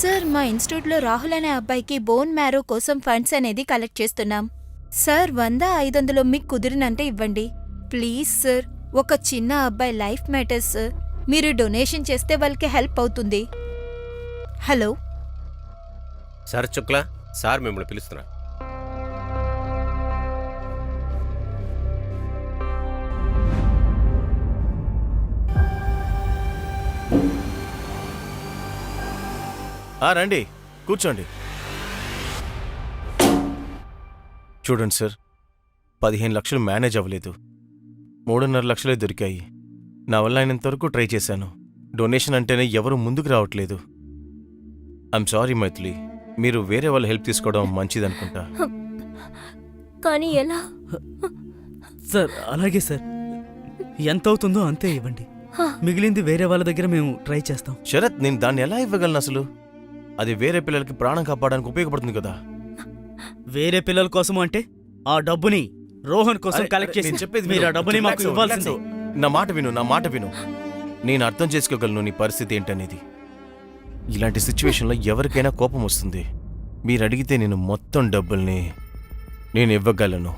Sir, మా ఇన్స్టిట్యూట్లో రాహుల్ అనే అబ్బాయికి బోన్ మ్యారో కోసం ఫండ్స్ అనేది కలెక్ట్ చేస్తున్నాం. సార్, 100-500 మీకు కుదిరినంటే ఇవ్వండి ప్లీజ్ సార్. ఒక చిన్న అబ్బాయి లైఫ్ మ్యాటర్స్ సార్. మీరు డొనేషన్ చేస్తే వాళ్ళకి హెల్ప్ అవుతుంది. హలో సార్ శుక్లా, సార్ మిమ్మల్ని పిలుస్తున్నారు. రండి, కూర్చోండి. చూడండి సార్, 15 లక్షలు మేనేజ్ అవ్వలేదు, 3.5 లక్షలే దొరికాయి. నా వల్ల అయినంతవరకు ట్రై చేశాను. డొనేషన్ అంటేనే ఎవరు ముందుకు రావట్లేదు. ఐఎమ్ సారీ మైథిలి, మీరు వేరే వాళ్ళ హెల్ప్ తీసుకోవడం మంచిదనుకుంటా. కానీ ఎలా? సార్ అలాగే సార్, ఎంత అవుతుందో అంతే ఇవ్వండి. మిగిలింది వేరే వాళ్ళ దగ్గర మేము ట్రై చేస్తాం. శరత్, నేను దాన్ని ఎలా ఇవ్వగలను అసలు? అది వేరే పిల్లలకి ప్రాణం కాపాడడానికి ఉపయోగపడుతుంది కదా. వేరే పిల్లల కోసం అంటే ఆ డబ్బుని రోహన్ కోసం కలెక్ట్ చేసి చెప్పేది మీరు ఆ డబ్బుని మాకు ఇవ్వాల్సిందే. నా మాట విను. నేను అర్థం చేసుకోగలను నీ పరిస్థితి ఏంటనేది. ఇలాంటి సిచ్యువేషన్లో ఎవరికైనా కోపం వస్తుంది. మీరు అడిగితే నేను మొత్తం డబ్బుల్ని నేను ఇవ్వగలను,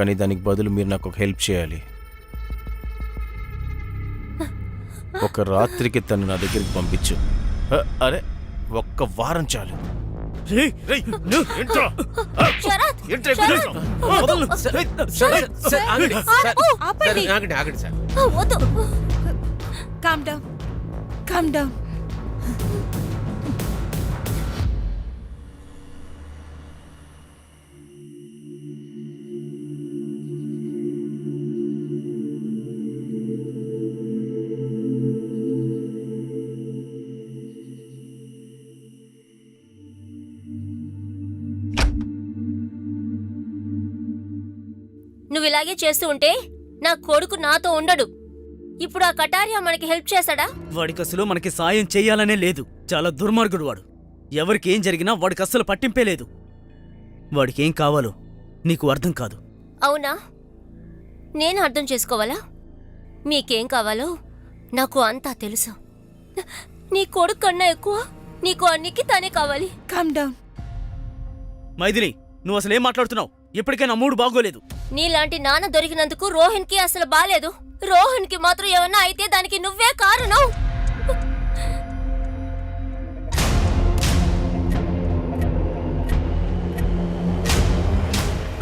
కానీ దానికి బదులు మీరు నాకు ఒక హెల్ప్ చేయాలి. ఒక రాత్రికి తను నా దగ్గరికి పంపించు. అరే, ఒక్క వారం చాలు. Calm down, calm down. నువ్వు ఇలాగే చేస్తూ ఉంటే నా కొడుకు నాతో ఉండడు. ఇప్పుడు ఆ కటారియా మనకి హెల్ప్ చేశాడా? వాడికి అసలు మనకి సాయం చెయ్యాలనే లేదు. చాలా దుర్మార్గుడు వాడు. ఎవరికి ఏం జరిగినా వాడికి అస్సలు పట్టింపే లేదు. వాడికి ఏం కావాలో నీకు అర్థం కాదు. అవునా? నేను అర్థం చేసుకోవాలా? మీకేం కావాలో నాకు అంతా తెలుసు. నీ కొడుకు కన్నా ఎక్కువ నీకు అన్నికి తానే కావాలి. Calm down. మైథిలి, నువ్వు అసలు ఏం మాట్లాడుతున్నావు? ఇప్పటికే నా మూడు బాగోలేదు. నీలాంటి నాన్న దొరికినందుకు రోహన్ కి అసలు బాలేదు. రోహన్ కి మాత్రం ఏమన్నా అయితే దానికి నువ్వే కారణం.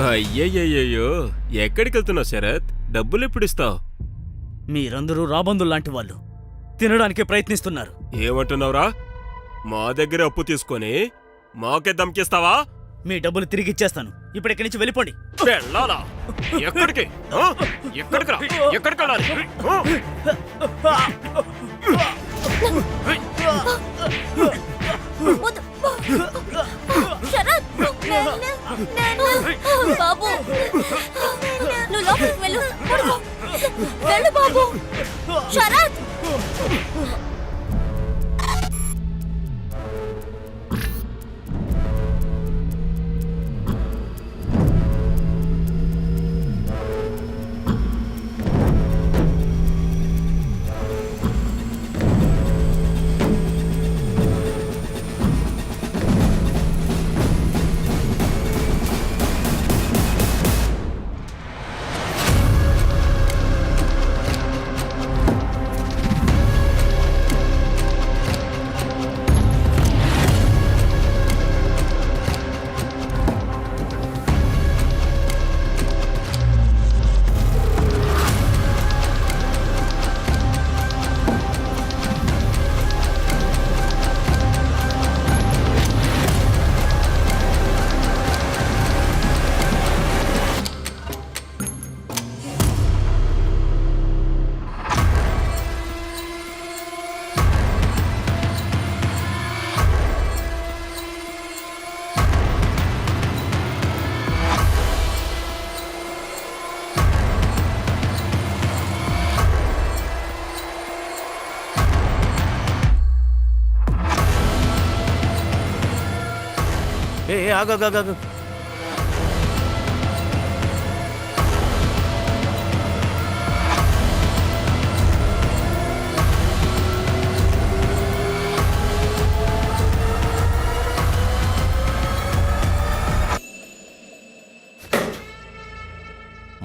అయ్యయ్యో, ఎక్కడికి వెళ్తున్నావు శరత్? డబ్బులు ఎప్పుడు ఇస్తావు? మీరందరూ రాబందుల్లాంటి వాళ్ళు, తినడానికే ప్రయత్నిస్తున్నారు. ఏమంటున్నావురా? మా దగ్గర అప్పు తీసుకొని మాకే దమ్కిస్తావా? మీ డబ్బులు తిరిగి ఇచ్చేస్తాను. ఇప్పుడు ఇక్కడి నుంచి వెళ్ళిపోండి. వెళ్ళాలా? ఎక్కడికి? ఎక్కడికి రా? ఎక్కడికి వెళ్ళాలి? బాబు, నువ్వు లోపలికి వెళ్ళు. వెళ్ళు బాబు. శరత్, ఆగు.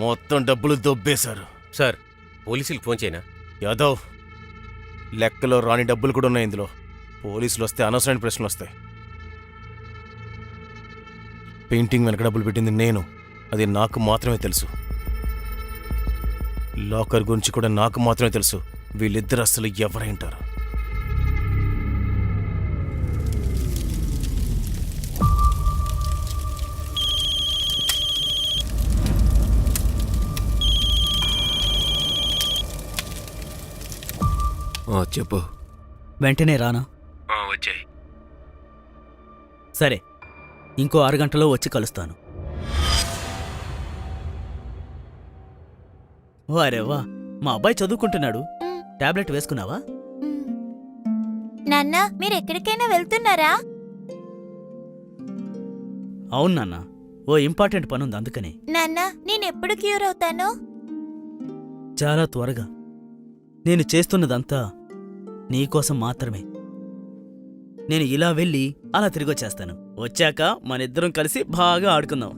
మొత్తం డబ్బులు దొబ్బేశారు. సార్ పోలీసులకు ఫోన్ చేయనా? యాదవ్, లెక్కలో రాని డబ్బులు కూడా ఉన్నాయి ఇందులో. పోలీసులు వస్తే అనవసరమైన ప్రశ్నలు వస్తాయి. పెయింటింగ్ వెనక డబ్బులు పెట్టింది నేను, అది నాకు మాత్రమే తెలుసు. లాకర్ గురించి కూడా నాకు మాత్రమే తెలుసు. వీళ్ళిద్దరు అసలు ఎవరైంటారు? చెప్పు. వెంటనే రానా? వచ్చాయి. సరే, ఇంకో 6 గంటలో వచ్చి కలుస్తాను. వారేవా, మా అబ్బాయి చదువుకుంటున్నాడు. టాబ్లెట్ వేసుకున్నావా? నాన్న, మీరు ఎక్కడికైనా వెళ్తున్నారా? అవును నాన్న, ఓ ఇంపార్టెంట్ పనుంది అందుకని. నాన్న, నేనెప్పుడు క్యూర్ అవుతాను? చాలా త్వరగా. నేను చేస్తున్నదంతా నీకోసం మాత్రమే. నేను ఇలా వెళ్ళి అలా తిరిగొచ్చేస్తాను. వచ్చాక మనిద్దరం కలిసి బాగా ఆడుకుందాం.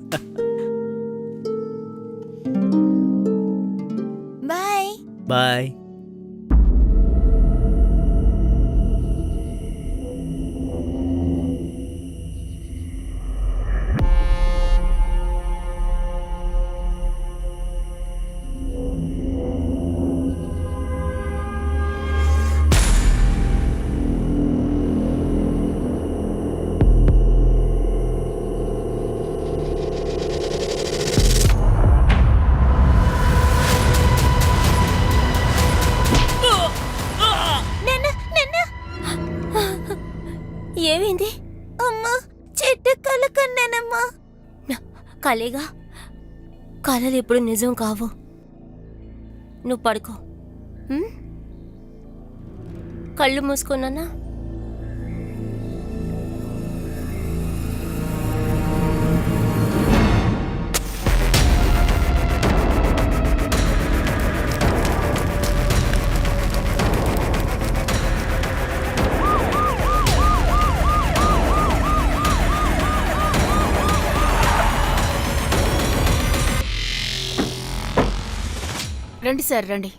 బాయ్. బాయ్. ఏమైంది? అమ్మా, చెట్టు కల కన్నానమ్మా. కలేగా, కలలు ఎప్పుడు నిజం కావు. నువ్వు పడుకో. కళ్ళు మూసుకున్నానా? రండి సార్, రండి.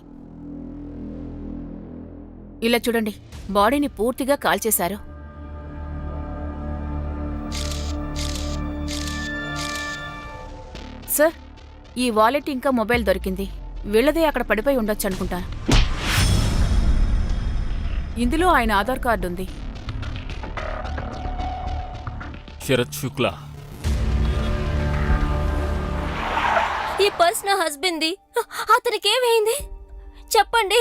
ఇలా చూడండి, బాడీని పూర్తిగా కాల్చేశారు. సార్, ఈ వాలెట్ ఇంకా మొబైల్ దొరికింది. వీళ్ళదే అక్కడ పడిపోయి ఉండొచ్చు అనుకుంటా. ఇందులో ఆయన ఆధార్ కార్డు ఉంది. శరత్ శుక్లా. ఈ పర్స్ నా హస్బెండ్ది. అతనికేమైంది చెప్పండి.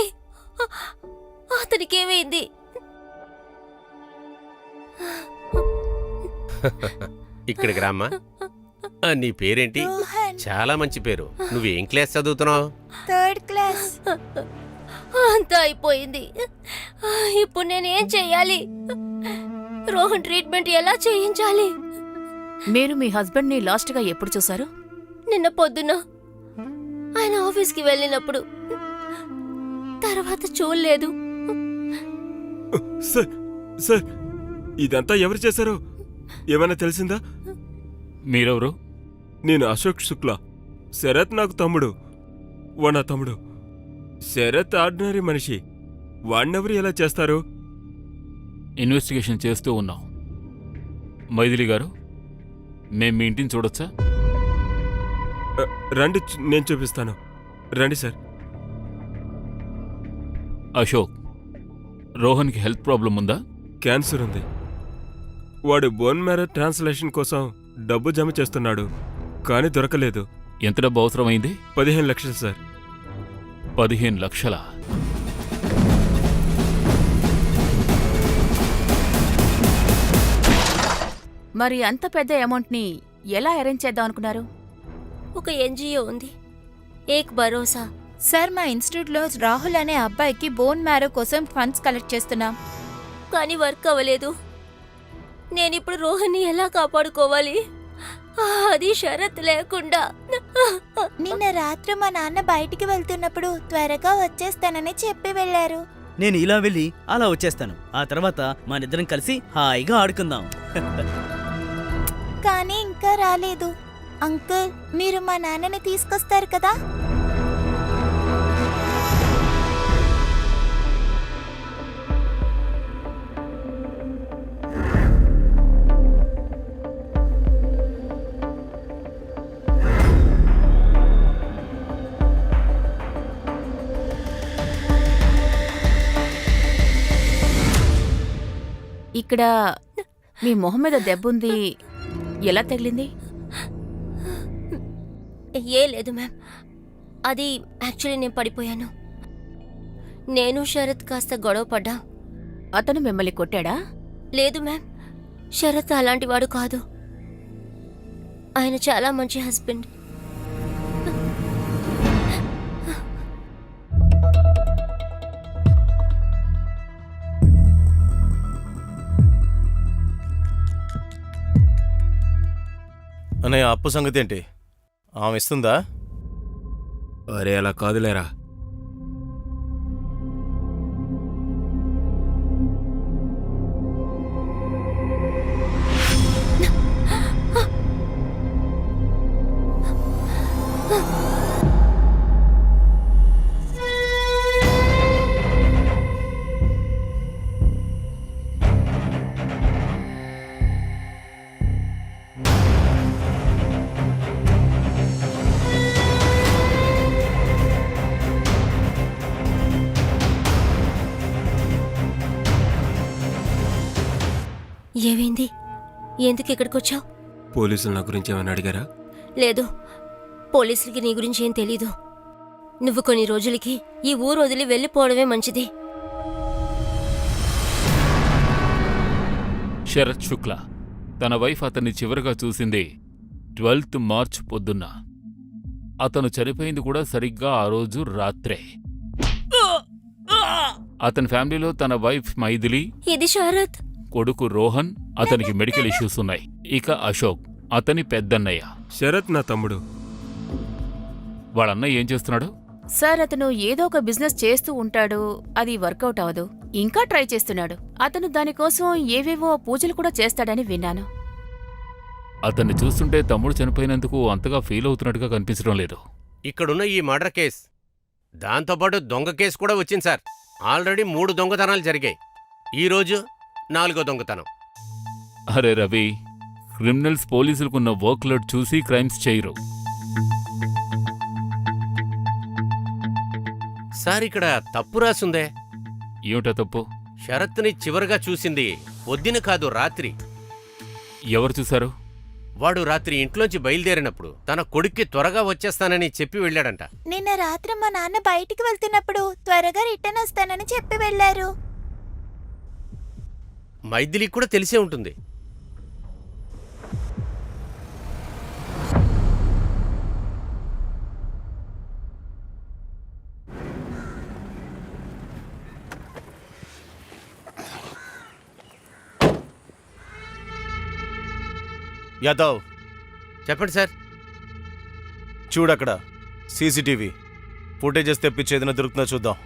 అతనికేమైంది? ఇక్కడికి రామ్మా. నీ పేరేంటి? రోహన్. చాలా మంచి పేరు. నువ్వేం క్లాస్ చదువుతున్నావు? 3rd class. అంతా అయిపోయింది. ఇప్పుడు నేనేం చెయ్యాలి? రోహన్ ట్రీట్మెంట్ ఎలా చేయించాలి? మీరు మీ హస్బెండ్ని లాస్ట్గా ఎప్పుడు చూశారు? నిన్న పొద్దున ఆయన ఆఫీస్కి వెళ్ళినప్పుడు. తర్వాత చూడలేదు. సార్, సార్, ఇదంతా ఎవరు చేశారో ఏమైనా తెలిసిందా? మీరెవరు? నేను అశోక్ శుక్లా. శరత్ నాకు తమ్ముడు. నా తమ్ముడు. శరత్ ఆర్డినరీ మనిషి. వాణ్ణెవరు ఎలా చేస్తారు? ఇన్వెస్టిగేషన్ చేస్తూ ఉన్నాం. మైథిలి గారు, మేం మీ ఇంటిని చూడొచ్చా? రండి, నేను చూపిస్తాను. రండి సార్. అశోక్, రోహన్కి హెల్త్ ప్రాబ్లం ఉందా? క్యాన్సర్ ఉంది. వాడు బోన్ మ్యారో ట్రాన్స్లేషన్ కోసం డబ్బు జమ చేస్తున్నాడు, కానీ దొరకలేదు. ఎంత డబ్బు అవసరమైంది? 15 లక్షలు సార్. 15 లక్షలా? మరి అంత పెద్ద అమౌంట్ని ఎలా అరేంజ్ చేద్దాం అనుకున్నారు? ఒక ఎన్జిఓ ఉంది, ఏక్ భరోసా. సార్, మా ఇన్స్టిట్యూట్లో రాహుల్ అనే అబ్బాయికి బోన్ మ్యారో కోసం ఫండ్స్ కలెక్ట్ చేస్తున్నాం. కానీ వర్క్ అవ్వలేదు. నేనిప్పుడు రోహన్ని ఎలా కాపాడుకోవాలి? అది షరత్ లేకుండా. నిన్న రాత్రి మా నాన్న బయటికి వెళ్తున్నప్పుడు త్వరగా వచ్చేస్తానని చెప్పి వెళ్లారు. నేను ఇలా వెళ్ళి అలా వచ్చేస్తాను. ఆ తర్వాత మనిద్దరం కలిసి హాయిగా ఆడుకుందాం. కానీ ఇంకా రాలేదు. అంకుల్ మీరు మా నాన్నని తీసుకొస్తారు కదా? ఇక్కడ మీ మొహం మీద దెబ్బుంది. ఎలా తగిలింది? ఏ లేదు మ్యామ్, అది యాక్చువల్లీ నేను పడిపోయాను. నేను శరత్ కాస్త గొడవ పడ్డా. అతను మిమ్మల్ని కొట్టాడా? లేదు మ్యామ్, శరత్ అలాంటివాడు కాదు. ఆయన చాలా మంచి హస్బెండ్. అన్నయ్య అప్పు సంగతి ఏంటి? ఆమె ఇస్తుందా? అరే అలా కాదులేరా. ఏమైంది? ఎందుకు ఇక్కడికి వచ్చావు? పోలీసులు నా గురించి ఏమైనా అడిగారా? లేదు, పోలీసులకి నీ గురించి ఏం తెలీదు. నువ్వు కొన్ని రోజులకి ఈ ఊరు వదిలి వెళ్ళిపోవడమే మంచిది. శరత్ శుక్ల తన వైఫ్ అతన్ని చివరగా చూసింది 12th మార్చ్ పొద్దున్న. అతను చనిపోయింది కూడా సరిగ్గా ఆ రోజు రాత్రే. అతని ఫ్యామిలీలో తన వైఫ్ మైథిలి, ఇది శరత్. కొడుకు రోహన్, అతనికి మెడికల్ ఇష్యూస్ ఉన్నాయి. ఇక అశోక్ అతని పెద్దన్నయ్య. శరత్ నా తమ్ముడు. వాళ్ళన్నయ్య ఏం చేస్తున్నాడు? సార్, అతను ఏదో ఒక బిజినెస్ చేస్తూ ఉంటాడు. అది వర్కౌట్ అవ్వదు. ఇంకా ట్రై చేస్తున్నాడు. అతను దానికోసం ఏవేవో పూజలు కూడా చేస్తాడని విన్నాను. అతన్ని చూస్తుంటే తమ్ముడు చనిపోయినందుకు అంతగా ఫీల్ అవుతున్నట్టుగా కనిపించడం లేదు. ఇక్కడున్న ఈ మర్డర్ కేస్, దాంతోపాటు దొంగ కేసు కూడా వచ్చింది సార్. ఆల్రెడీ 3 దొంగతనాలు జరిగాయి. ఈరోజు 4వ దొంగతనం. అరే రవి, క్రిమినల్స్ పోలీసులకున్న వర్క్ లోడ్ చూసి క్రైమ్స్ చేయరు. సార్, ఇక్కడ తప్పు రాసుందే. ఏమిటా తప్పు? శరత్ని చివరగా చూసింది పొద్దున కాదు, రాత్రి. ఎవరు చూశారు? వాడు రాత్రి ఇంట్లోంచి బయలుదేరినప్పుడు తన కొడుక్కి త్వరగా వచ్చేస్తానని చెప్పి వెళ్ళాడంట. నిన్న రాత్రి మా నాన్న బయటికి వెళ్తున్నప్పుడు త్వరగా రిటర్న్ వస్తానని చెప్పి వెళ్లారు. మైథిలికి కూడా తెలిసే ఉంటుంది. యాదవ్, చెప్పండి సార్. చూడక్కడ సీసీటీవీ ఫుటేజెస్ తెప్పించి ఏదైనా దొరుకుతుందో చూద్దాం.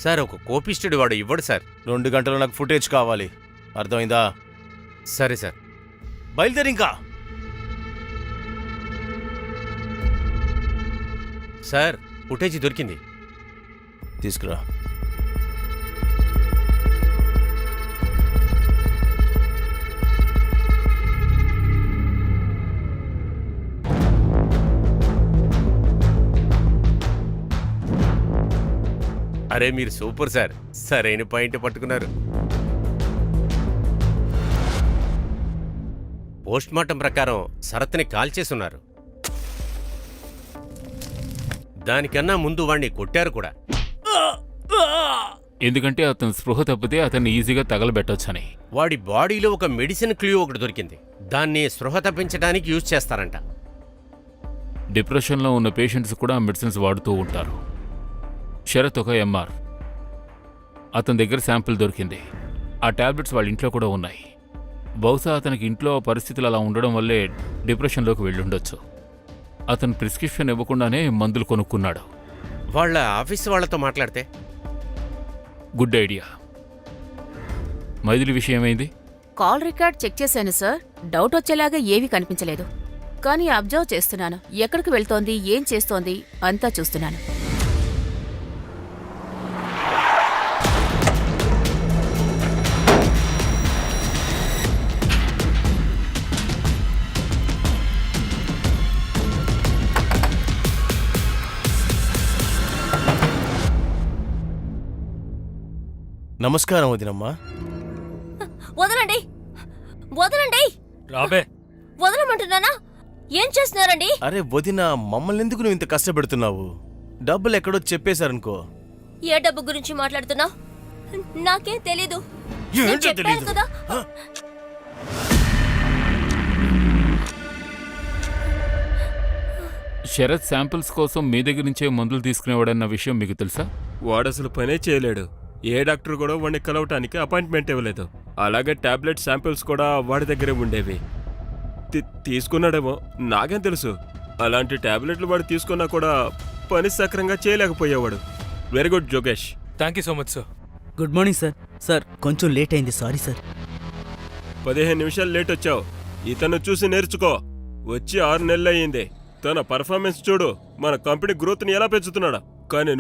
సార్, ఒక కోపిస్టుడు వాడు ఇవ్వడు సార్. 2 గంటలు నాకు ఫుటేజ్ కావాలి. అర్థమైందా? సరే సార్. బయలుదేరి ఇంకా. సార్, ఫుటేజీ దొరికింది. తీసుకురా. అరే, మీరు సూపర్ సార్. సరైన పాయింట్ పట్టుకున్నారు. పోస్ట్ మార్టం ప్రకారం శరత్ని కాల్చేసున్నారు. దానికన్నా ముందు వాణ్ణి కొట్టారు కూడా. ఎందుకంటే అతను స్పృహ తప్పితే అతన్ని ఈజీగా తగలబెట్టొచ్చని. వాడి బాడీలో ఒక మెడిసిన్ క్లూ ఒకటి దొరికింది. దాన్ని స్పృహ తప్పించడానికి యూజ్ చేస్తారంట. డిప్రెషన్లో ఉన్న పేషెంట్స్ కూడా మెడిసిన్స్ వాడుతూ ఉంటారు. శరత్ ఒక ఎంఆర్. అతని దగ్గర శాంపిల్ దొరికింది. ఆ టాబ్లెట్స్ వాళ్ళ ఇంట్లో కూడా ఉన్నాయి. బహుశా అతనికి ఇంట్లో పరిస్థితులు అలా ఉండడం వల్లే డిప్రెషన్లోకి వెళ్ళుండొచ్చు. అతను ప్రిస్క్రిప్షన్ ఇవ్వకుండానే మందులు కొనుక్కున్నాడు. వాళ్ళ ఆఫీస్ వాళ్ళతో మాట్లాడితే? Good idea. మైథిలి విషయం ఏమైంది? కాల్ రికార్డ్ చెక్ చేశాను సార్. డౌట్ వచ్చేలాగా ఏవీ కనిపించలేదు. కానీ అబ్జర్వ్ చేస్తున్నాను. ఎక్కడికి వెళ్తోంది, ఏం చేస్తోంది అంతా చూస్తున్నాను. నమస్కారం వదినమ్మా. వదలండి, వదలండి, రాబే. వదలమంటున్నానా? ఏం చేస్తున్నారండి? అరే వదిన, మమ్మల్ని ఎందుకు నువ్వు ఇంత కష్టపెడుతున్నావు? డబ్బులు ఎక్కడో చెప్పేశారనుకో. ఏ డబ్బు గురించి మాట్లాడుతున్నావు? నాకేం తెలీదు. నేను ఏంటో చెప్పాను తెలీదు. కదా. శరత్ శాంపిల్స్ కోసం మీ దగ్గర నుంచే మందులు తీసుకునేవాడన్న విషయం మీకు తెలుసా? వాడసలు పనే చేయలేడు. ఏ డాక్టర్ కూడా వాడిని కలవటానికి అపాయింట్మెంట్ ఇవ్వలేదు. అలాగే టాబ్లెట్ శాంపిల్స్ కూడా వాడి దగ్గరే ఉండేవి. తీసుకున్నాడేమో, నాకేం తెలుసు. అలాంటి టాబ్లెట్లు వాడు తీసుకున్నా కూడా పని సక్రంగా చేయలేకపోయేవాడు. వెరీ గుడ్ జోగేష్. Thank you so much sir. Good morning sir. Sir కొంచెం లేట్ అయింది, సారీ సార్. 15 నిమిషాలు లేట్ వచ్చావు. ఇతను చూసి నేర్చుకో. వచ్చి 6 నెలలు అయ్యింది. తన పర్ఫార్మెన్స్ చూడు, మన కంపెనీ గ్రోత్ని ఎలా పెంచుతున్నాడా. కానీ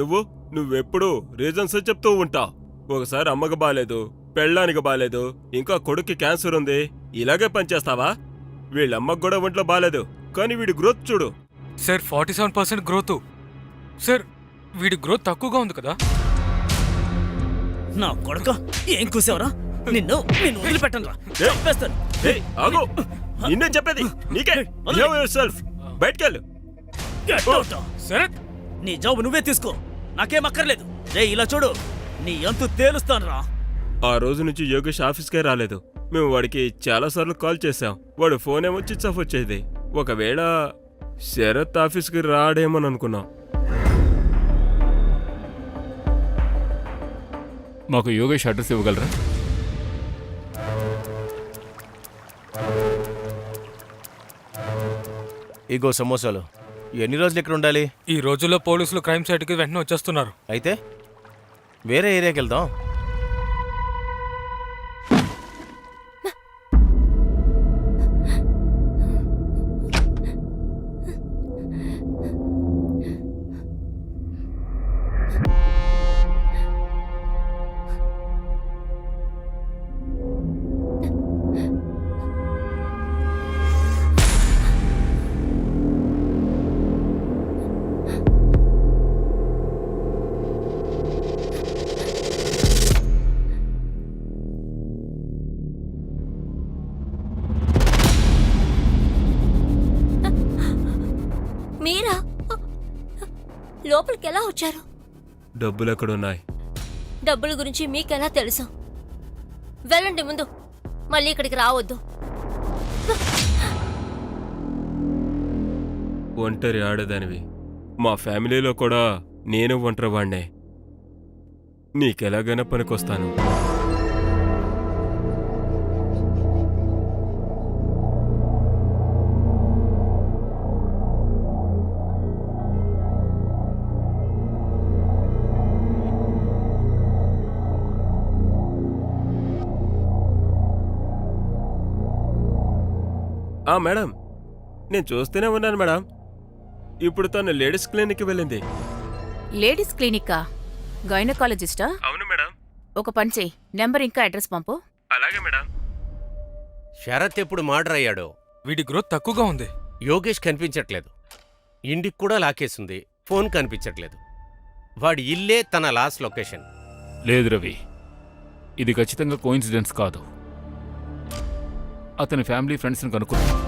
నువ్వెప్పుడు రీజన్స్ చెప్తూ ఉంటావు. ఒకసారి అమ్మకు బాలేదు, పెళ్ళానికి బాలేదు, ఇంకా కొడుక్కి క్యాన్సర్ ఉంది. ఇలాగే పనిచేస్తావా? వీళ్ళమ్మకు కూడా ఒంట్లో బాలేదు, కానీ వీడి గ్రోత్ చూడు. Sir 47% growth. సార్ వీడి గ్రోత్ తక్కువగా ఉంది కదా. నా కొడుక, ఏం కూసావరా? నిన్ను వదిలిపెట్టను రా. చంపేస్తాను. ఏయ్, ఆగు. నిన్నే చెప్పేది. నీకే. Behave yourself. బయటికెళ్ళు. Get out. Sarath, నీ జాబ్ నువ్వే తీసుకో, నాకేం అక్కర్లేదు. రే ఇలా చూడు, నీ అంతు తేలుస్తాను రా. ఆ రోజు నుంచి యోగేష్ ఆఫీస్కే రాలేదు. మేము వాడికి చాలాసార్లు కాల్ చేశాం. వాడు ఫోన్ ఏమో స్విచ్ ఆఫ్ వచ్చేది. ఒకవేళ శరత్ ఆఫీస్కి రాడేమని అనుకున్నాం. మాకు యోగేష్ అడ్రస్ ఇవ్వగలరా? ఇగో సమోసాలు. ఎన్ని రోజులు ఇక్కడ ఉండాలి? ఈ రోజుల్లో పోలీసులు క్రైమ్ సైట్కి వెంటనే వచ్చేస్తున్నారు. అయితే వేరే ఏరియాకి వెళ్దాం. మీరా లోపలికి ఎలా వచ్చారు? డబ్బులు ఎక్కడున్నాయి? డబ్బుల గురించి మీకెలా తెలుసు? వెళ్ళండి ముందు, మళ్ళీ ఇక్కడికి రావద్దు. ఒంటరి ఆడదానివి. మా ఫ్యామిలీలో కూడా నేను ఒంటరి వాణ్ణే. నీకెలాగైనా పనికొస్తాను. మేడం, నేను చూస్తూనే ఉన్నాను మేడం. ఇప్పుడు తను లేడీస్ క్లినిక్కి వెళ్ళింది. లేడీస్ క్లినిక్కా? గైనకాలజిస్టా? అవును మేడం. ఒక పని చెయ్యి, నెంబర్ ఇంకా అడ్రస్ పంపు. అలాగే మేడం. శరత్ ఎప్పుడు మర్డర్ అయ్యాడో వీడి గ్రోత్ తక్కువగా ఉంది. యోగేష్ కనిపించట్లేదు. ఇంటికి కూడా లాకేసుంది. ఫోన్ కనిపించట్లేదు. వాడి ఇల్లే తన లాస్ట్ లొకేషన్. లేదు రవి, ఇది ఖచ్చితంగా కోయిన్సిడెన్స్ కాదు. అతని ఫ్యామిలీ ఫ్రెండ్స్ని కనుక్కున్నాం.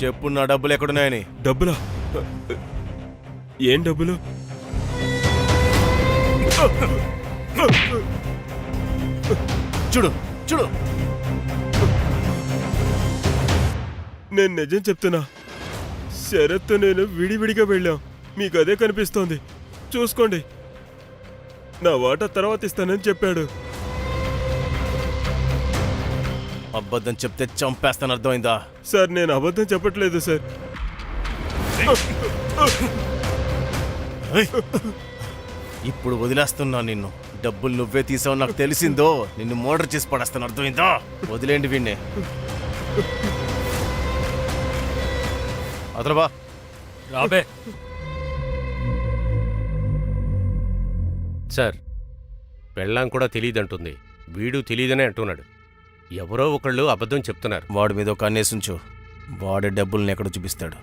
చెప్పు, నా డబ్బులు ఎక్కడున్నాయని. డబ్బులా? ఏం డబ్బులు? చూడు చూడు, నేను నిజం చెప్తున్నా. శరత్ నేను విడివిడిగా వెళ్ళాం. మీకు అదే కనిపిస్తోంది. చూసుకోండి. నా వాటా తర్వాత ఇస్తానని చెప్పాడు. అబద్ధం చెప్తే చంపేస్తాను, అర్థమైందా? సార్, నేను అబద్ధం చెప్పట్లేదు సార్. ఇప్పుడు వదిలేస్తున్నా నిన్ను. డబ్బులు నువ్వే తీసావు నాకు తెలిసిందో నిన్ను మర్డర్ చేసి పడేస్తాను, అర్థమైందో? వదిలేండి వీణ్ణే. అతలబా రాబే. సార్, పెళ్ళాం కూడా తెలియదంటుంది, వీడు తెలియదనే అంటున్నాడు. ఎవరో ఒకళ్ళు అబద్ధం చెప్తున్నారు. వాడి మీద ఒక అన్నేసుంచు, వాడే డబ్బుల్ని ఎక్కడ చూపిస్తాడు.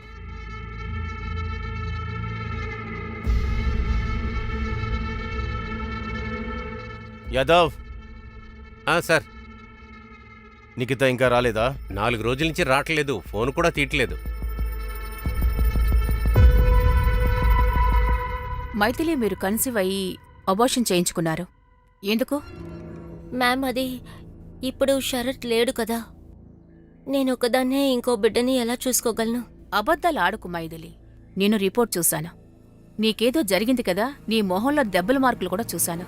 యాదవ్, సార్, నిఖిత ఇంకా రాలేదా? 4 రోజుల నుంచి రావట్లేదు, ఫోన్ కూడా తీయట్లేదు. మైథిలి మీరు కన్సీవ్ అయ్యి అబార్షన్ చేయించుకున్నారు. ఎందుకు? మ్యామ్, అది ఇప్పుడు శరత్ లేడు కదా, నేను ఒకదాన్నే ఇంకో బిడ్డని ఎలా చూసుకోగలను? అబద్ధాలు ఆడుకు మైథిలి. నేను రిపోర్ట్ చూశాను. నీకేదో జరిగింది కదా, నీ మొహంలో దెబ్బల మార్కులు కూడా చూశాను.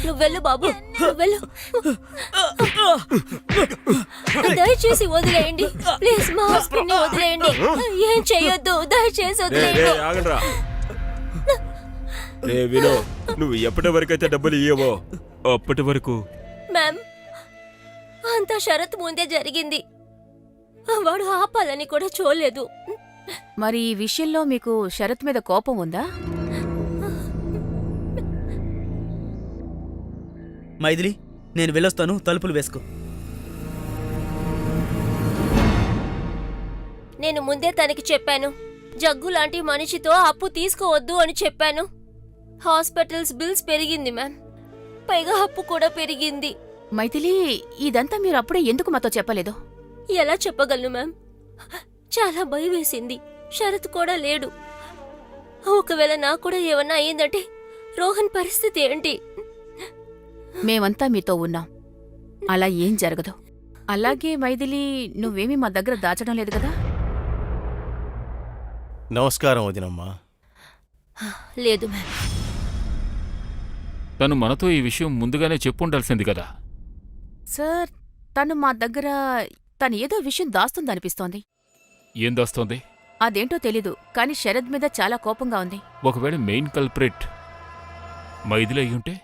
నువ్వెళ్ళు బాబు, నువ్వెళ్ళు. దయచేసి వదిలేయండి ప్లీజ్, మా హస్బెండ్ ని వదిలేయండి. ఏం చెయ్యొద్దు, దయచేసి వదిలేయండి. ఆగండ్రా. రే వినో, నువ్వు ఎప్పటి వరకైతే డబ్బులు ఇయ్యవో అప్పటి వరకు. మ్యామ్, అంతా షరత్ ముందే జరిగింది, వాడు ఆపాలని కూడా చూడలేదు. మరి ఈ విషయంలో మీకు షరత్ మీద కోపం ఉందా? మైథిలి, నేను వెళ్ళొస్తాను, తలుపులు వేసుకో. నేను ముందే తనకి చెప్పాను, జగ్గు లాంటి మనిషితో అప్పు తీసుకోవద్దు అని చెప్పాను. హాస్పిటల్స్ బిల్స్ పెరిగింది మ్యామ్, పైగా అప్పు కూడా పెరిగింది. మైథిలి, ఇదంతా మీరు అప్పుడే ఎందుకు మాతో చెప్పలేదు? ఎలా చెప్పగలను మ్యామ్, చాలా భయం వేసింది. షరత్ కూడా లేడు, ఒకవేళ నాకు కూడా ఏమన్నా అయ్యిందంటే రోహన్ పరిస్థితి ఏంటి? మేమంతా మీతో ఉన్నాం, అలా ఏం జరగదు. అలాగే మైథిలి, నువ్వేమీ మా దగ్గర దాచడం లేదు కదా? నమస్కారం వదినమ్మా. లేదు మ్యామ్. తను మనతో ఈ విషయం ముందుగానే చెప్పుండాల్సింది కదా. సార్, తను మా దగ్గర ఏదో విషయం దాస్తుందనిపిస్తోంది. ఏం దాస్తోంది? అదేంటో తెలీదు, కానీ శరద్ మీద చాలా కోపంగా ఉంది. ఒకవేళ మెయిన్ కల్ప్రిట్ మైథిలి అయ్యుంటే?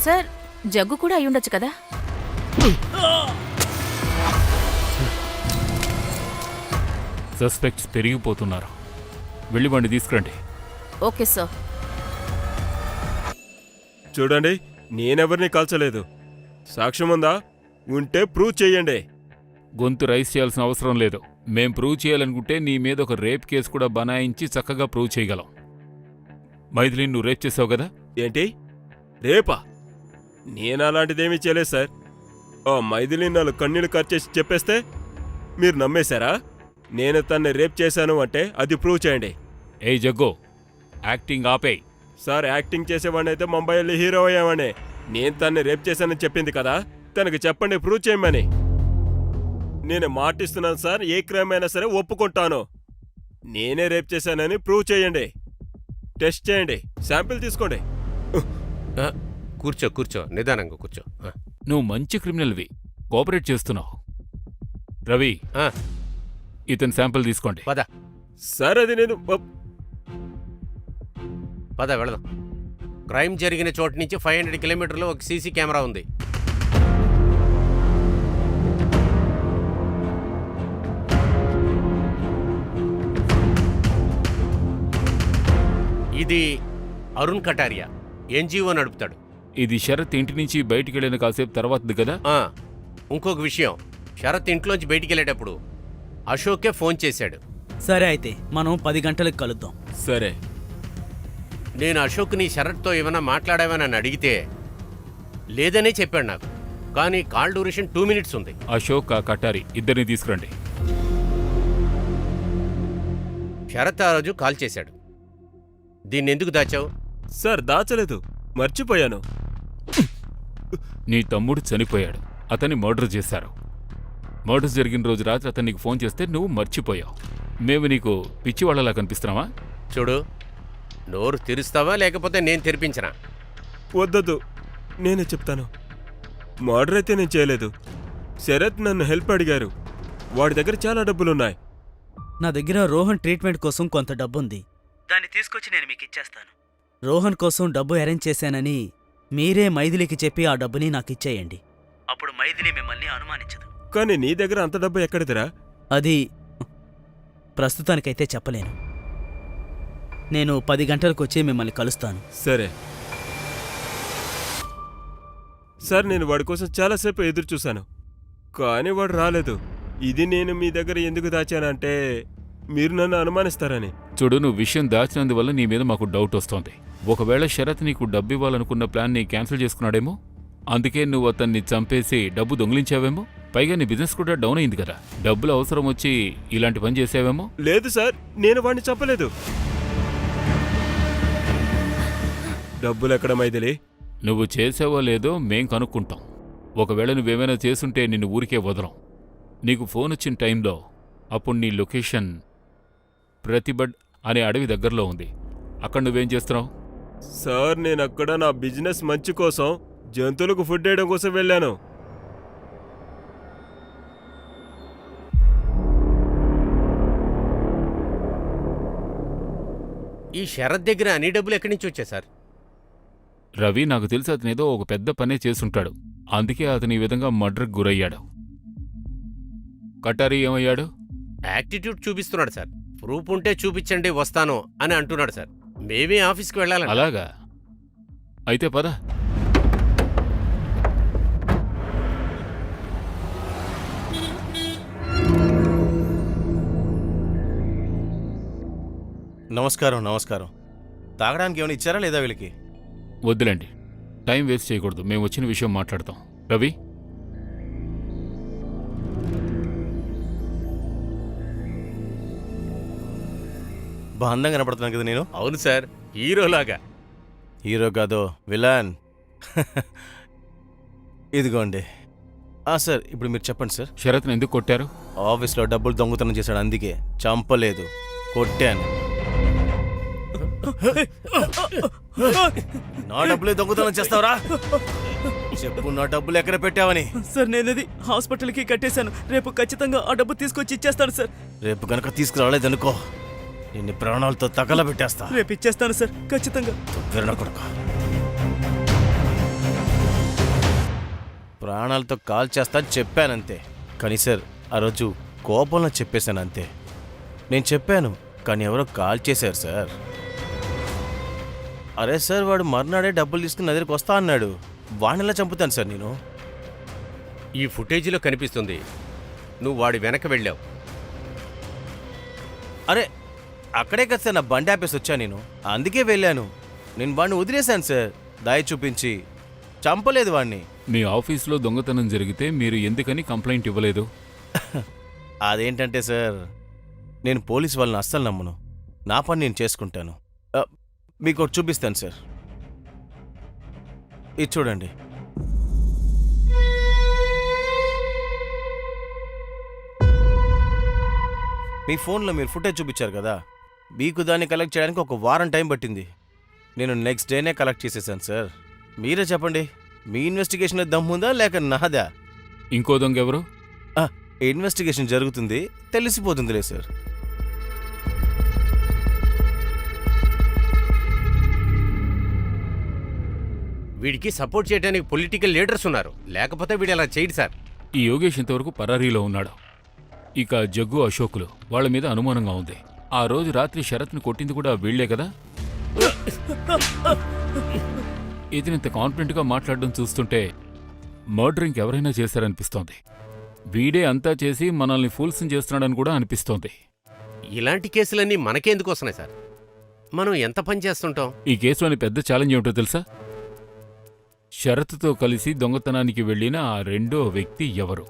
సార్, జగ్గు కూడా అయ్యుండొచ్చు కదా? సస్పెక్ట్స్ పెరిగిపోతున్నారు. వెళ్ళి వాడిని తీసుకురండి. Okay sir. చూడండి, నేనెవరిని కాల్చలేదు. సాక్ష్యం ఉందా? ఉంటే ప్రూవ్ చెయ్యండి. గొంతు రైస్ చేయాల్సిన అవసరం లేదు. మేం ప్రూవ్ చేయాలనుకుంటే నీ మీద ఒక రేప్ కేసు కూడా బనాయించి చక్కగా ప్రూవ్ చేయగలం. మైథిలిని నువ్వు రేప్ చేసావు కదా? ఏంటి, రేపా? నేను అలాంటిదేమీ చేయలేదు సార్. ఆ మైథిలిని నాలుగు కన్నీళ్లు ఖర్చేసి చెప్పేస్తే మీరు నమ్మేశారా? నేను తన్ని రేప్ చేశాను అంటే అది ప్రూవ్ చేయండి. ఏయ్ జగ్గో, యాక్టింగ్ ఆపేయ్. సార్, యాక్టింగ్ చేసేవాడిని అయితే ముంబై వెళ్ళి హీరో అయ్యామని. నేను తన్ని రేప్ చేశానని చెప్పింది కదా, తనకి చెప్పండి, ప్రూవ్ చేయమని. నేను మాటిస్తున్నాను సార్, ఏ క్రైమ్ అయినా సరే ఒప్పుకుంటాను. నేనే రేప్ చేశానని ప్రూవ్ చేయండి. టెస్ట్ చేయండి, శాంపిల్ తీసుకోండి. కూర్చో కూర్చో, నిదానంగా కూర్చో. నువ్వు మంచి క్రిమినల్వి, కోఆపరేట్ చేస్తున్నావు. రవి, ఇతని శాంపిల్ తీసుకోండి. పద సార్, అది నేను పద వెళదాం. క్రైమ్ జరిగిన చోటు నుంచి 500 కిలోమీటర్లో ఒక సీసీ కెమెరా ఉంది. ఇది అరుణ్ కటారియా, ఎన్జిఓ నడుపుతాడు. ఇది శరత్ ఇంటి నుంచి బయటికి వెళ్ళిన కాసేపు తర్వాతది కదా? ఇంకొక విషయం, శరత్ ఇంట్లోంచి బయటికి వెళ్ళేటప్పుడు అశోకే ఫోన్ చేశాడు. సరే, అయితే మనం 10 గంటలకు కలుద్దాం. సరే. నేను అశోక్ని శరత్తో ఏమైనా మాట్లాడావని అడిగితే లేదనే చెప్పాడు నాకు. కానీ కాల్ డ్యూరేషన్ 2 మినిట్స్ ఉంది. అశోక్, ఆ కటారి ఇద్దరిని తీసుకురండి. శరత్ ఆ రోజు కాల్ చేశాడు. దీన్ని ఎందుకు దాచావు? సార్, దాచలేదు, మర్చిపోయాను. నీ తమ్ముడు చనిపోయాడు, అతన్ని మర్డర్ చేశారు. మర్డర్ జరిగిన రోజు రాత్రి అతను నీకు ఫోన్ చేస్తే నువ్వు మర్చిపోయావు. మేము నీకు పిచ్చివాళ్లలా కనిపిస్తున్నావా? చూడు, నోరు తెరుస్తావా లేకపోతే నేను తెరిపించనా? వద్దొద్దు, నేనే చెప్తాను. మర్డర్ అయితే నేను చేయలేదు. శరత్ నన్ను హెల్ప్ అడిగారు. వాడి దగ్గర చాలా డబ్బులున్నాయి. నా దగ్గర రోహన్ ట్రీట్మెంట్ కోసం కొంత డబ్బుంది. దాన్ని తీసుకొచ్చి నేను మీకు ఇచ్చేస్తాను. రోహన్ కోసం డబ్బు అరేంజ్ చేశానని మీరే మైథిలికి చెప్పి ఆ డబ్బుని నాకిచ్చేయండి. అప్పుడు మైథిలి మిమ్మల్ని అనుమానించదు. కానీ నీ దగ్గర అంత డబ్బు ఎక్కడిదిరా? అది ప్రస్తుతానికైతే చెప్పలేను. నేను 10 గంటలకు వచ్చి మిమ్మల్ని కలుస్తాను. సరే సార్, నేను వాడి కోసం చాలాసేపు ఎదురు చూశాను, కానీ వాడు రాలేదు. ఇది నేను మీ దగ్గర ఎందుకు దాచానంటే మీరు నన్ను అనుమానిస్తారని. చూడు, నువ్వు విషయం దాచినందువల్ల నీ మీద మాకు డౌట్ వస్తోంది. ఒకవేళ శరత్ నీకు డబ్బు ఇవ్వాలనుకున్న ప్లాన్ని క్యాన్సిల్ చేసుకున్నాడేమో, అందుకే నువ్వు అతన్ని చంపేసి డబ్బు దొంగిలించావేమో. పైగా నీ బిజినెస్ కూడా డౌన్ అయింది కదా, డబ్బులు అవసరం వచ్చి ఇలాంటి పని చేసావేమో. లేదు సార్, నేను వాడిని చంపలేదు. డబ్బులు ఎక్కడ మైథిలి? నువ్వు చేసావో లేదో మేం కనుక్కుంటాం. ఒకవేళ నువ్వేమైనా చేసుంటే నిన్ను ఊరికే వదలం. నీకు ఫోన్ వచ్చిన టైంలో అప్పుడు నీ లొకేషన్ ప్రతిబడ్ అనే అడవి దగ్గరలో ఉంది. అక్కడ నువ్వేం చేస్తున్నావు? సార్, నేను అక్కడ నా బిజినెస్ మంచి కోసం జంతువులకు ఫుడ్ వేయడం కోసం వెళ్ళాను. ఈ శరత్ దగ్గర అన్ని డబ్బులు ఎక్కడి నుంచి వచ్చాయి సార్? రవి, నాకు తెలిసి అతనేదో ఒక పెద్ద పనే చేసుంటాడు, అందుకే అతను ఈ విధంగా మర్డర్కి గురయ్యాడు. కటారి ఏమయ్యాడు? యాక్టిట్యూడ్ చూపిస్తున్నాడు సార్. ప్రూఫ్ ఉంటే చూపించండి వస్తాను అని అంటున్నాడు సార్. మేమే ఆఫీస్కి వెళ్ళాలి. అలాగా? అయితే పద. నమస్కారం. నమస్కారం. తాగడానికి ఏమైనా ఇచ్చారా లేదా వీళ్ళకి? వద్దులేండి, టైం వేస్ట్ చేయకూడదు. మేము వచ్చిన విషయం మాట్లాడతాం. రవి, బాగా అందంగా కనపడుతున్నాను కదా నేను? అవును సార్, హీరోలాగా. హీరో కాదో విలన్. ఇదిగోండి. సార్, ఇప్పుడు మీరు చెప్పండి సార్. శరత్ని ఎందుకు కొట్టారు? ఆఫీస్లో డబ్బులు దొంగతనం చేశాడు, అందుకే. చంపలేదు, కొట్టాను. నా డబ్బులే దొంగతనం చేస్తావరా? చెప్పు, నా డబ్బులు ఎక్కడ పెట్టావని. సార్, నేనది హాస్పిటల్కి కట్టేశాను. రేపు ఖచ్చితంగా ఆ డబ్బు తీసుకొచ్చి ఇచ్చేస్తాను సార్. రేపు కనుక తీసుకురాలేదనుకో, నిన్ను ప్రాణాలతో తగలబెట్టేస్తా. రేపు ఇచ్చేస్తాను సార్, ఖచ్చితంగా. విరణ కొడుకు, ప్రాణాలతో కాల్ చేస్తా చెప్పానంతే. కానీ సార్, ఆ రోజు కోపంలో చెప్పేశాను అంతే. నేను చెప్పాను, కానీ ఎవరో కాల్ చేశారు సార్. అరే సార్, వాడు మర్నాడే డబ్బులు తీసుకుని నా దగ్గరికి వస్తా అన్నాడు. వాడిని ఎలా చంపుతాను సార్ నేను? ఈ ఫుటేజీలో కనిపిస్తుంది నువ్వు వాడి వెనక వెళ్ళావు. అరే, అక్కడే కదా సార్ నా బండి ఆపేసి వచ్చా నేను, అందుకే వెళ్ళాను. నేను వాడిని వదిలేశాను సార్, దాయి చూపించి. చంపలేదు వాడిని. మీ ఆఫీస్లో దొంగతనం జరిగితే మీరు ఎందుకని కంప్లైంట్ ఇవ్వలేదు? అదేంటంటే సార్, నేను పోలీసు వాళ్ళని అస్సలు నమ్మను. నా పని నేను చేసుకుంటాను. మీకు ఒకటి చూపిస్తాను సార్, ఇది చూడండి. మీ ఫోన్లో మీరు ఫుటేజ్ చూపించారు కదా, మీకు దాన్ని కలెక్ట్ చేయడానికి 1 వారం టైం పట్టింది. నేను నెక్స్ట్ డేనే కలెక్ట్ చేసేసాను సార్. మీరే చెప్పండి, మీ ఇన్వెస్టిగేషన్లో దమ్ముందా లేక నాదా? ఇంకో దొంగ ఎవరు? ఇన్వెస్టిగేషన్ జరుగుతుంది, తెలిసిపోతుందిలే సార్. వీడికి సపోర్ట్ చేయడానికి పొలిటికల్ లీడర్స్ ఉన్నారు, లేకపోతే వీడు అలా చేయడు సార్. ఈ యోగేష్ ఇంతవరకు పరారీలో ఉన్నాడు. ఇక జగ్గు, అశోకులు వాళ్ళ మీద అనుమానంగా ఉంది. ఆ రోజు రాత్రి శరత్ని కొట్టింది కూడా వీళ్లే కదా. ఇతనింత కాన్ఫిడెంట్గా మాట్లాడడం చూస్తుంటే మర్డర్ ఇంకెవరైనా చేశారనిపిస్తోంది. వీడే అంతా చేసి మనల్ని ఫూల్స్ని చేస్తున్నాడని కూడా అనిపిస్తోంది. ఇలాంటి కేసులన్నీ మనకెందుకు వస్తున్నాయి సార్? మనం ఎంత పని చేస్తుంటాం? ఈ కేసులోని పెద్ద ఛాలెంజ్ ఏమిటో తెలుసా? శరత్తో కలిసి దొంగతనానికి వెళ్ళిన ఆ రెండో వ్యక్తి ఎవరు?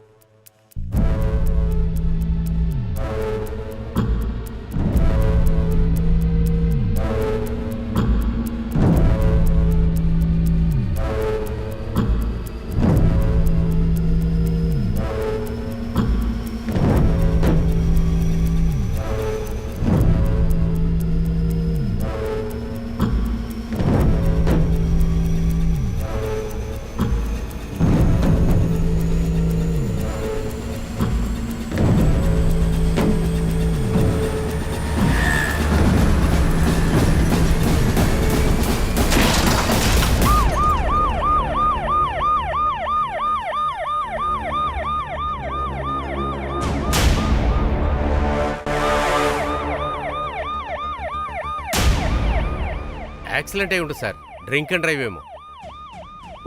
యాక్సిడెంట్ అయి ఉంటుంది సార్. డ్రింక్ అండ్ డ్రైవ్ ఏమో.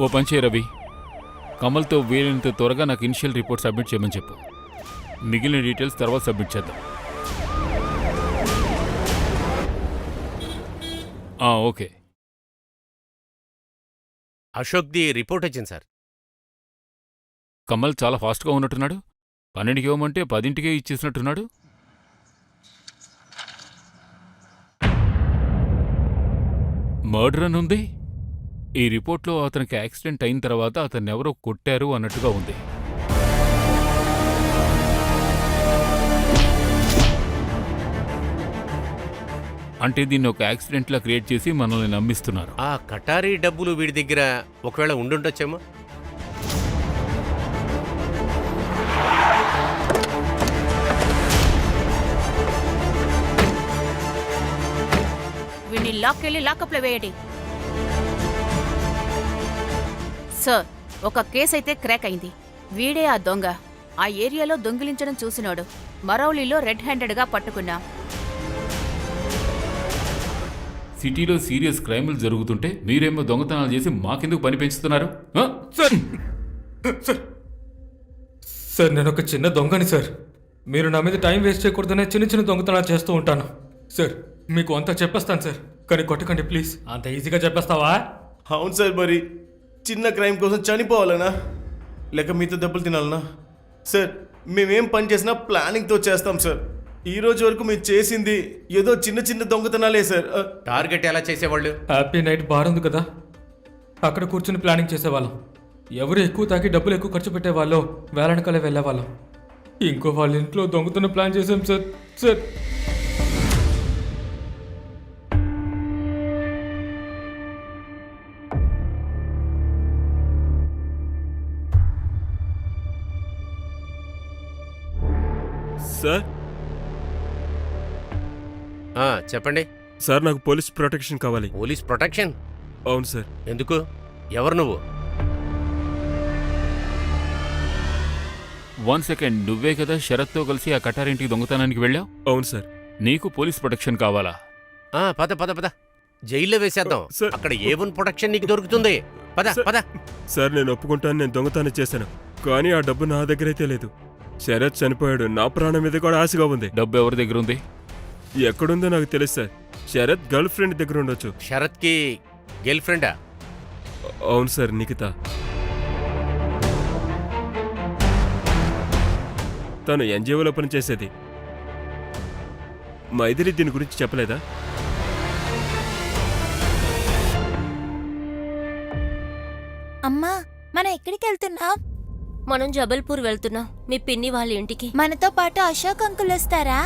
ఓ పని చేయి రవి, కమల్తో వీలైనంత త్వరగా నాకు ఇనిషియల్ రిపోర్ట్ సబ్మిట్ చేయమని చెప్పు. మిగిలిన డీటెయిల్స్ తర్వాత సబ్మిట్ చేద్దాం. ఓకే. అశోక్ది రిపోర్ట్ వచ్చింది సార్. కమల్ చాలా ఫాస్ట్గా ఉన్నట్టున్నాడు. 12కి ఇవ్వమంటే 10ంటికే ఇచ్చేసినట్టున్నాడు. మర్డర్ అని ఉంది. ఈ రిపోర్ట్లో అతనికి యాక్సిడెంట్ అయిన తర్వాత అతన్ని ఎవరో కొట్టారు అన్నట్టుగా ఉంది. అంటే దీన్ని ఒక యాక్సిడెంట్లా క్రియేట్ చేసి మనల్ని నమ్మిస్తున్నారు. ఆ కటారీ డబ్బులు వీడి దగ్గర ఒకవేళ ఉండుండొచ్చేమో. వీడిని లాక్కెళ్ళి లాకప్లో వేయండి. సార్, ఒక కేసు అయితే క్రాక్ అయింది. వీడే ఆ దొంగ. ఆ ఏరియాలో దొంగిలించడం చూసినాడు. మరౌలిలో రెడ్ హ్యాండెడ్గా పట్టుకున్నాం. సిటీలో సీరియస్ క్రైములు జరుగుతుంటే మీరేమో దొంగతనాలు చేసి మాకెందుకు పని పెంచుతున్నారు? సార్ సార్ సార్ నేను ఒక చిన్న దొంగని సార్. మీరు నా మీద టైం వేస్ట్ చేయకూడదనే చిన్న చిన్న దొంగతనాలు చేస్తూ ఉంటాను సార్. మీకు అంతా చెప్పేస్తాను సార్, కానీ కొట్టకండి ప్లీజ్. అంత ఈజీగా చెప్పేస్తావా? అవును సార్, మరి చిన్న క్రైమ్ కోసం చనిపోవాలనా లేక మీతో దెబ్బలు తినాలనా? సార్, మేమేం పని చేసినా ప్లానింగ్తో చేస్తాం సార్. ఈ రోజు వరకు మీరు చేసింది ఏదో చిన్న చిన్న దొంగతనాలే సార్. టార్గెట్ ఎలా చేసేవాళ్ళు? హ్యాపీ నైట్ బార్ ఉంది కదా, అక్కడ కూర్చుని ప్లానింగ్ చేసేవాళ్ళం. ఎవరు ఎక్కువ తాగి డబ్బులు ఎక్కువ ఖర్చు పెట్టేవాళ్ళో వేలనకాలే వెళ్ళేవాళ్ళం. ఇంకో వాళ్ళ ఇంట్లో దొంగతనం ప్లాన్ చేసాం సార్. సార్ సార్ చెప్పండి సార్, నాకు పోలీస్ ప్రొటెక్షన్ కావాలి. Police protection? అవును సార్. ఎందుకు? ఎవరు నువ్వు? 1 సెకండ్, నువ్వే కదా శరత్తో కలిసి ఆ కటారింటికి దొంగతనానికి వెళ్ళావు? అవును సార్. నీకు పోలీస్ ప్రొటెక్షన్ కావాలా? పద పద పద, జైల్లో వేసేద్దాం. సార్. అక్కడ ఏ1 ప్రొటెక్షన్ నీకు దొరుకుతుంది. పద సార్. పద. సార్, నేను ఒప్పుకుంటాను, నేను దొంగతనం చేశాను. కానీ ఆ డబ్బు నా దగ్గరైతే లేదు. శరత్ చనిపోయాడు. నా ప్రాణం మీద కూడా ఆశగా ఉంది. డబ్బు ఎవరి దగ్గర ఉంది? ఎక్కడుందో నాకు తెలుసు సార్. శరత్ గర్ల్ ఫ్రెండ్ దగ్గర ఉండొచ్చు. శరత్కి గర్ల్ ఫ్రెండా? అవును సార్, నిఖిత. తను ఎన్జిఓలో పనిచేసేది. మైథిలి దీని గురించి చెప్పలేదా? అమ్మా, మనం ఎక్కడికి వెళ్తున్నాం? మనం జబల్పూర్ వెళ్తున్నాం, మీ పిన్ని వాళ్ళ ఇంటికి. మనతో పాటు అశోక్ అంకుల్ వస్తారా?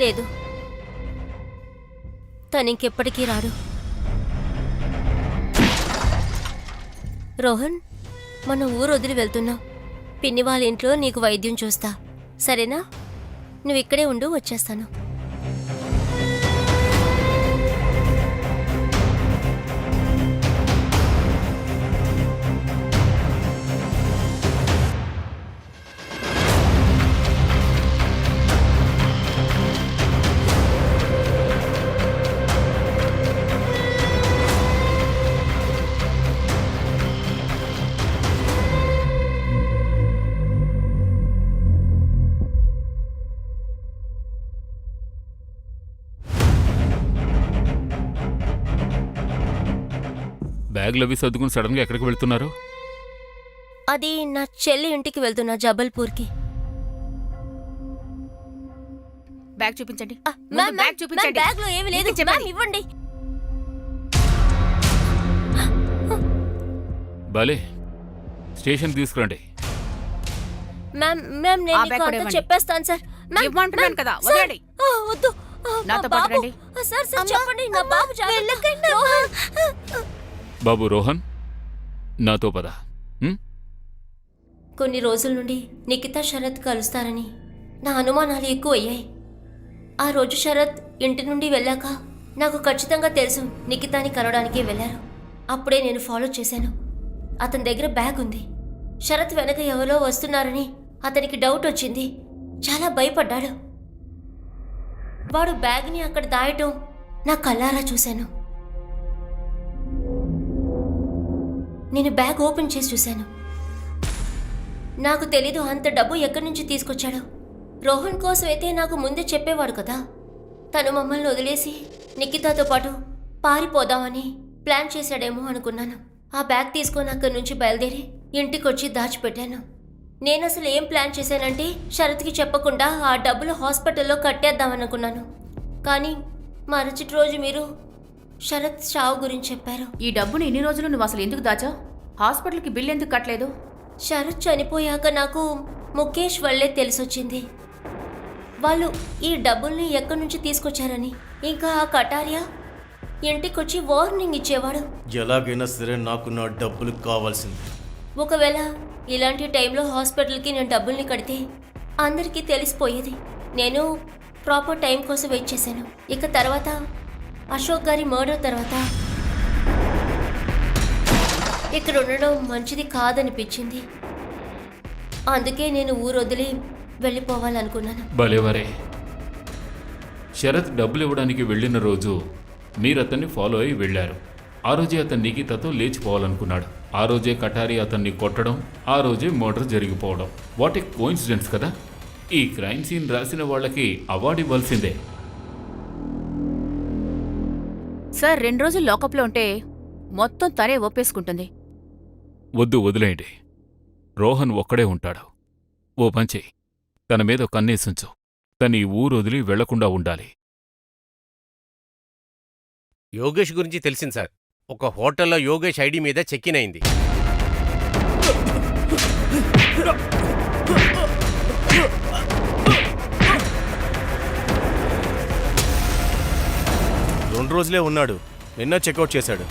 లేదు, తనింకెప్పటికీ రాడు. రోహన్, మనం ఊరు వదిలి వెళ్తున్నాం. పిన్ని వాళ్ళ ఇంట్లో నీకు వైద్యం చూస్తా, సరేనా? నువ్వు ఇక్కడే ఉండు, వచ్చేస్తాను. బ్యాగ్లు అవి సర్దుకుని సడన్గా ఎక్కడికి వెళ్తున్నారు? అది నా చెల్లి ఇంటికి వెళ్తున్నా, జబల్పూర్కి. బ్యాగ్ చూపించండి. మ్యామ్, బ్యాగ్ చూపించండి. బ్యాగ్లో ఏమీ లేదు. మ్యామ్, ఇవ్వండి. బాలే, స్టేషన్ తీసుకురండి. మ్యామ్, నేను ఆ నీకు బ్యాగ్ కూడా అంతా ఇవ్వండి. చెప్పేస్తాను సార్. మ్యామ్, ఇవ్వమంటున్నాను మ్యామ్, కదా, సార్. వదలండి. వద్దు. నాతో మా పాటు బాబు. రండి. సార్, చెప్పండి, నా బాబు జాగ్రత్త. రోహన్. బాబు రోహన్, నాతో పద. కొన్ని రోజుల నుండి నిఖిత శరత్ కలుస్తారని నా అనుమానాలు ఎక్కువయ్యాయి. ఆ రోజు శరత్ ఇంటి నుండి వెళ్ళాక నాకు ఖచ్చితంగా తెలుసు నిఖితాని కలవడానికే వెళ్ళారు. అప్పుడే నేను ఫాలో చేశాను. అతని దగ్గర బ్యాగ్ ఉంది. శరత్ వెనక ఎవరో వస్తున్నారని అతనికి డౌట్ వచ్చింది. చాలా భయపడ్డాడు. వాడు బ్యాగ్ని అక్కడ దాయటం నా కళ్ళారా చూశాను. నేను బ్యాగ్ ఓపెన్ చేసి చూశాను. నాకు తెలీదు అంత డబ్బు ఎక్కడి నుంచి తీసుకొచ్చాడో. రోహన్ కోసం అయితే నాకు ముందే చెప్పేవాడు కదా. తను మమ్మల్ని వదిలేసి నిఖితాతో పాటు పారిపోదామని ప్లాన్ చేశాడేమో అనుకున్నాను. ఆ బ్యాగ్ తీసుకొని అక్కడి నుంచి బయలుదేరి ఇంటికొచ్చి దాచిపెట్టాను. నేను అసలు ఏం ప్లాన్ చేశానంటే శరత్కి చెప్పకుండా ఆ డబ్బులు హాస్పిటల్లో కట్టేద్దామనుకున్నాను. కానీ మరుసటి రోజు మీరు శరత్ చావు గురించి చెప్పారు. ఈ డబ్బుని ఇన్ని రోజులు నువ్వు అసలు ఎందుకు దాచావు? హాస్పిటల్కి బిల్ ఎందుకు కట్టలేదు? శరత్ చనిపోయాక నాకు ముఖేష్ వల్లే తెలిసొచ్చింది వాళ్ళు ఈ డబ్బుల్ని ఎక్కడి నుంచి తీసుకొచ్చారని. ఇంకా ఆ కటారియా ఇంటికొచ్చి వార్నింగ్ ఇచ్చేవాడు. ఎలాగైనా సరే నాకు నా డబ్బులు కావాల్సింది. ఒకవేళ ఇలాంటి టైంలో హాస్పిటల్కి నేను డబ్బుల్ని కడితే అందరికీ తెలిసిపోయేది. నేను ప్రాపర్ టైం కోసం వెయిట్ చేశాను. ఇక తర్వాత అశోక్ గారి మర్డర్ తర్వాత ఇక్కడ ఉండడం మంచిది కాదనిపించింది. అందుకే నేను ఊరొదిలి వెళ్ళిపోవాలనుకున్నాను. భలేవరే, శరత్ డబ్బులు ఇవ్వడానికి వెళ్ళిన రోజు మీరు అతన్ని ఫాలో అయి వెళ్ళారు. ఆ రోజే అతను నిఖితతో లేచిపోవాలనుకున్నాడు. ఆ రోజే కటారి అతన్ని కొట్టడం, ఆ రోజే మర్డర్ జరిగిపోవడం. వాట్ ఏ కోఇన్సిడెన్స్ కదా. ఈ క్రైమ్ సీన్ రాసిన వాళ్ళకి అవార్డు ఇవ్వాల్సిందే. సార్ 2 రోజులు లాకప్లో ఉంటే మొత్తం తనే ఒప్పేసుకుంటుంది. వద్దు, వదిలేయండి. రోహన్ ఒక్కడే ఉంటాడు. ఓ పంచేయి, తన మీద కన్నేసుంచు. తను ఈ ఊరు వదిలి వెళ్లకుండా ఉండాలి. యోగేష్ గురించి తెలిసింది సార్. ఒక హోటల్లో యోగేష్ ఐడి మీద చెక్ ఇన్ అయింది. రెండు రోజులే ఉన్నాడు. నిన్న చెక్అవుట్ చేశాడు.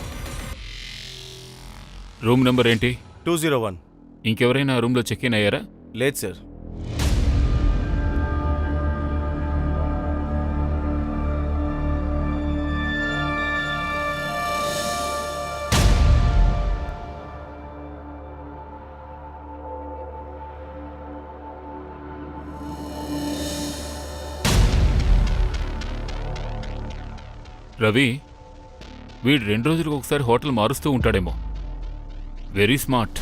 రూమ్ నెంబర్ ఏంటి? 201. ఇంకెవరైనా రూమ్లో చెక్ ఇన్ అయ్యారా? లేదు సార్. రవి, వీడు 2 రోజులకు ఒకసారి హోటల్ మారుస్తూ ఉంటాడేమో. Very smart.